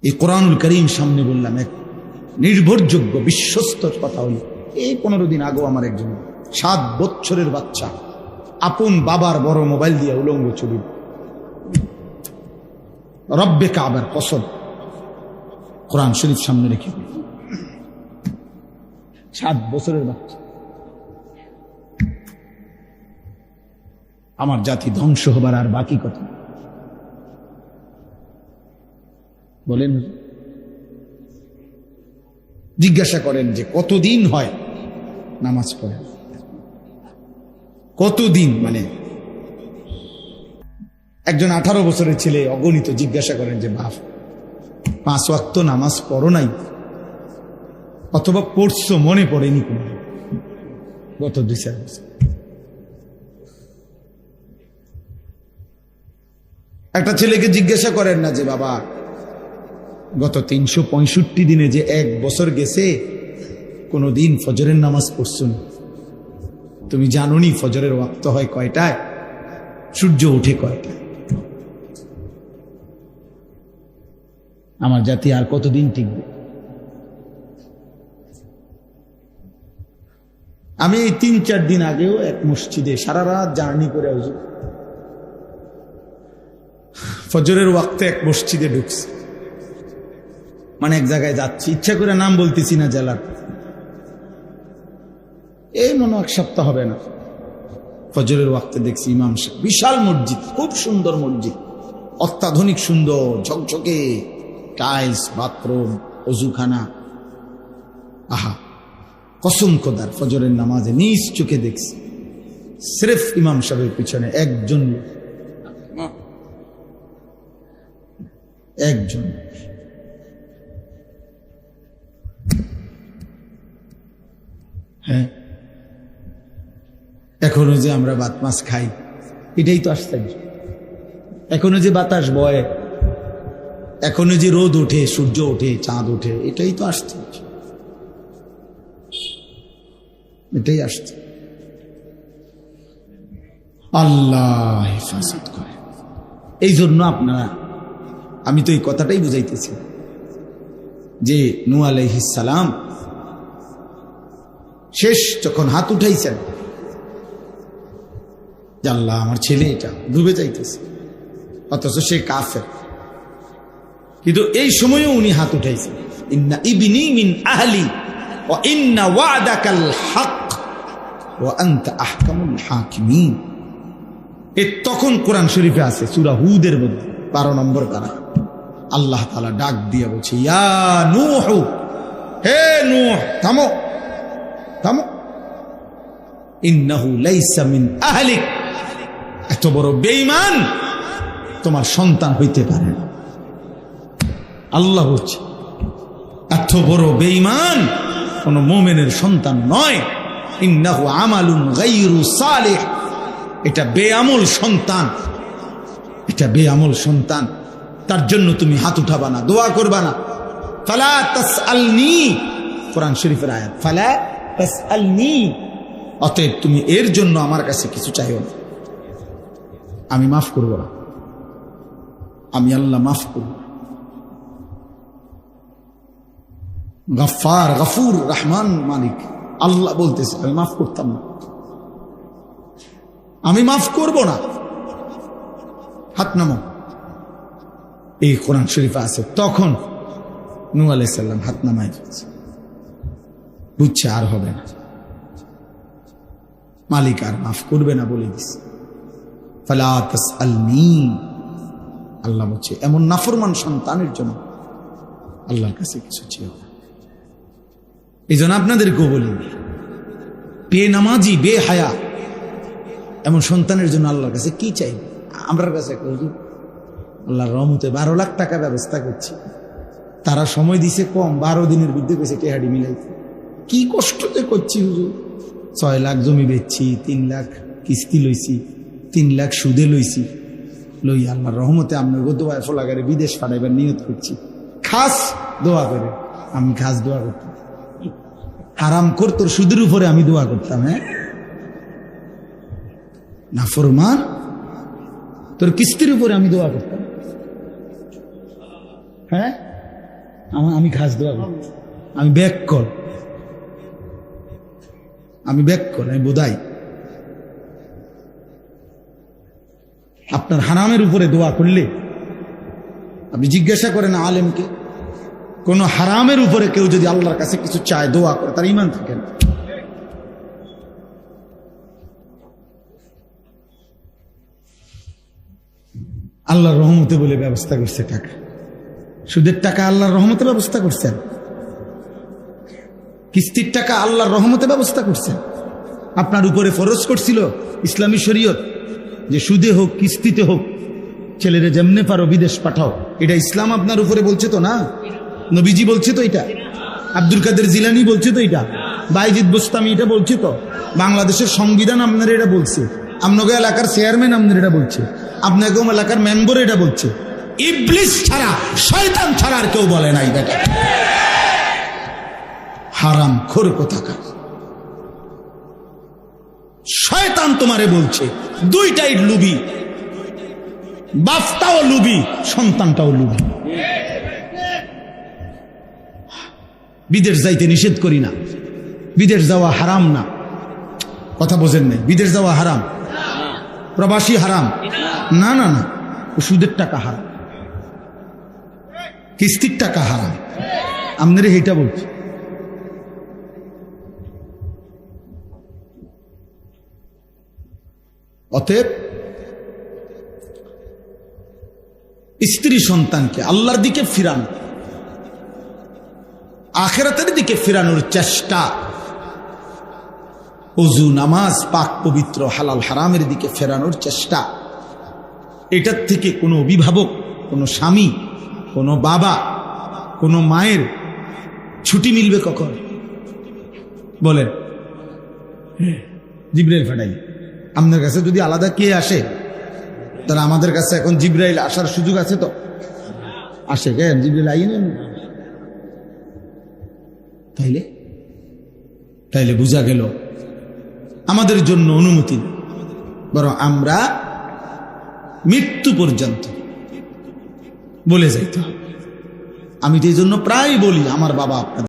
এই কোরআনুল করিম সামনে বললাম, এক নির্ভরযোগ্য বিশ্বস্ত কথা হল। এই 15 দিন আগেও আমার একজন 7 বছরের বাচ্চা আপন বাবার বড় মোবাইল দিয়ে উলঙ্গ ছবি, রব্বে কাবার কসম, কোরআন শরীফ সামনে রেখে, 7 বছরের বাচ্চা। আমার জাতি ধ্বংস হবার আর বাকি কথা বলেন। জিজ্ঞাসা করেন যে কতদিন হয় নামাজ পড়ে, কতদিন, মানে একজন 18 বছরের ছেলে অগণিত জিজ্ঞাসা করেন যে বাপ 5 ওয়াক্ত নামাজ পড়ো নাই, অথবা পড়ছো মনে পড়েনি কোন গত 2-4 বছর। একটা ছেলেকে জিজ্ঞাসা করেন না যে বাবা গত 365 দিনে যে 1 বছর গেছে কোনদিন ফজরের নামাজ পড়ছো না? তুমি জানোনি ফজরের ওয়াক্ত হয় কয়টায়, সূর্য ওঠে কয়টায়? আমার জাতি আর কতদিন টিকবে? আমি এই 3-4 দিন আগেও এক মসজিদে সারা রাত জার্নি করে ফজরের ওয়াক্তে এক মসজিদে ঢুকছি, মানে এক জায়গায় যাচ্ছি, ইচ্ছা করে নাম বলতেছি না জেলার, এই মনে 1 সপ্তাহ হবে না, ফজরের ওয়াক্তে দেখছি ইমাম সাহেব, বিশাল মসজিদ, খুব সুন্দর মসজিদ, অত্যাধুনিক সুন্দর ঝকঝকে টাইলস, বাথরুম, অজুখানা, আহা কসম খোদার ফজরের নামাজে নিজ চোখে দেখছি সির্ফ ইমাম সাহেবের পিছনে একজন, হ্যাঁ এখনো যে আমরা ভাত মাছ খাই, এটাই তো আশ্চর্য। এখনো যে বাতাস বয়, এখনো যে রোদ ওঠে, সূর্য ওঠে, চাঁদ ওঠে, এটাই তো আশ্চর্য, এটাই আসছে। আল্লাহ হেফাজত করে। এই জন্য আপনারা, আমি তো এই কথাটাই বুঝাইতেছি যে নূহ আলাইহিস সালাম শেষ যখন হাত উঠাইছেন যে আল্লাহ আমার ছেলে এটা ডুবে যাইতেছে, অথচ সে কাফের, কিন্তু এই সময়ও উনি হাত উঠাইছেন ইন্না ইবনি মিন আহলি ওয়া ইন্না ওয়াদাকাল হক ওয়া আনতা আহকামুল হাকিমিন। তখন কোরআন শরীফে আছে সূরা হুদের মধ্যে 12 নম্বর পারা আল্লাহ তাআলা ডাক দিয়ে বলছে, ইয়া নূহ, হে নূহ, থামো থামো, ইন্নাহু লাইসা মিন আহলিক, এত বড় বেঈমান তোমার সন্তান হইতে পারে না। আল্লাহ বলছে এত বড় বেঈমান কোন মুমিনের সন্তান নয়। ইন্নাহু আমালুন গায়রু সালিহ, এটা বেআমল সন্তান, এটা বেআমল সন্তান। তার জন্য তুমি হাত উঠাবা না, দোয়া করবা না। ফালা তাসআলনি, কোরআন শরীফের আয়াত, ফালা তাসআলনি, অতএব তুমি এর জন্য আমার কাছে কিছু চাইও না, আমি মাফ করব না, আমি আল্লাহ মাফ করব। গফফার, গফুর, রহমান, মালিক আল্লাহ বলতেছে আমি মাফ করতাম না, আমি মাফ করব না। হাত নামো, এই কোরআন শরীফে আছে। তখন নূহ আলাইহিস সালাম হাত নামায় দিয়েছে, বুঝছে আর হবে না, মালিক আর মাফ করবে না বলে দিছে। ফালা তাসআলনি, আল্লাহ বলছে এমন নাফরমান সন্তানের জন্য আল্লাহর কাছে কিছু চেয়েও না। এই জন্য আপনাদেরকেও বলি, বেনামাজি, বেহায়া এমন সন্তানের জন্য আল্লাহর কাছে কি চাই? আমরা কাছে আল্লাহর রহমতে 12 লাখ টাকা ব্যবস্থা করছি, তারা সময় দিছে কম, 12 দিনের বিরুদ্ধে কইছে টেহাডি মিলাইতে। কি কষ্টতে করছি হুজুর, 6 লাখ জমি বেচছি, 3 লাখ কিস্তি লইছি, 3 লাখ সুদে লইছি, লই আল্লাহর রহমতে আপনার দোয়ায় ফলাগারে বিদেশ পাঠাইবার নিয়ত করছি। খাস দোয়া করে, আমি খাস দোয়া করতাম, হারাম কর তোর সুদের উপরে আমি দোয়া করতাম। হ্যাঁ নাফরমান, তোর কিস্তির উপরে আমি দোয়া করতাম। হ্যাঁ আমি খাস দোয়া করতাম, আমি ব্যাক কর, আমি ব্যাক কর, আমি বোধাই। আপনার হারামের উপরে দোয়া করলে, আপনি জিজ্ঞাসা করেন আলেমকে, কোন হারামের উপরে কেউ যদি আল্লাহর কাছে কিছু চায়, দোয়া করে, তার ঈমান থাকে না। আল্লাহর রহমতে বলে ব্যবস্থা করছে টাকা, সুদের টাকা আল্লাহর রহমতে ব্যবস্থা করছেন, কিস্তির টাকা আল্লাহর রহমতে ব্যবস্থা করছেন। আপনার উপরে ফরজ করছিল ইসলামী শরীয়ত যে সুদে হোক কিস্তিতে হোক ছেলেরা যেমনে পারো বিদেশ পাঠাও, এটা ইসলাম আপনার উপরে বলছে তো না? নবীজি বলছে তো এটা, আব্দুল কাদের জিলানী বলছে তো এটা, বাইজিদ বোস্তামি এটা বলছে তো, বাংলাদেশের সংবিধান আপনার এটা বলছে, আপনাকে এলাকার চেয়ারম্যান আপনার এটা বলছে, আপনাকে এলাকার মেম্বার এটা বলছে। ইবলিস ছাড়া, শয়তান ছাড়া আর কেউ বলে নাই বেটা। হারাম খোর কোথাকার শয়তান তোমারে বলছে, দুইটাই লুবি, বাপটাও লুবি, সন্তানটাও লুবি। বিদেশ যাইতে নিষেধ করি না, বিদেশ যাওয়া হারাম না, কথা বোঝেন নাই? বিদেশ যাওয়া হারাম, প্রবাসী হারাম না, না না, সুদের টাকা হারাম, কিস্তির টাকা হারাম, আপনারা এইটা বলছি। অতএব স্ত্রী সন্তানকে আল্লাহর দিকে ফিরানো, আখিরাতের দিকে ফিরানোর চেষ্টা, ওযু, নামাজ, পাক পবিত্র, হালাল হারামের দিকে ফেরানোর চেষ্টা, এটার থেকে কোনো অভিভাবক, কোনো স্বামী, কোনো বাবা, কোনো মায়ের ছুটি মিলবে কখন বলেন? জিবরাইল ফাটাই, আপনার কাছে যদি আলাদা কে আসে, তাহলে আমাদের কাছে এখন জিবরাইল আসার সুযোগ আছে তো? আসে কেন? জিবরাইল আইন, তাইলে বোঝা গেল আমাদের জন্য অনুমতি, বরং আমরা মৃত্যু পর্যন্ত বলে যাইতে হবে। আমি তো এই জন্য প্রায় বলি, আমার বাবা আপনাদের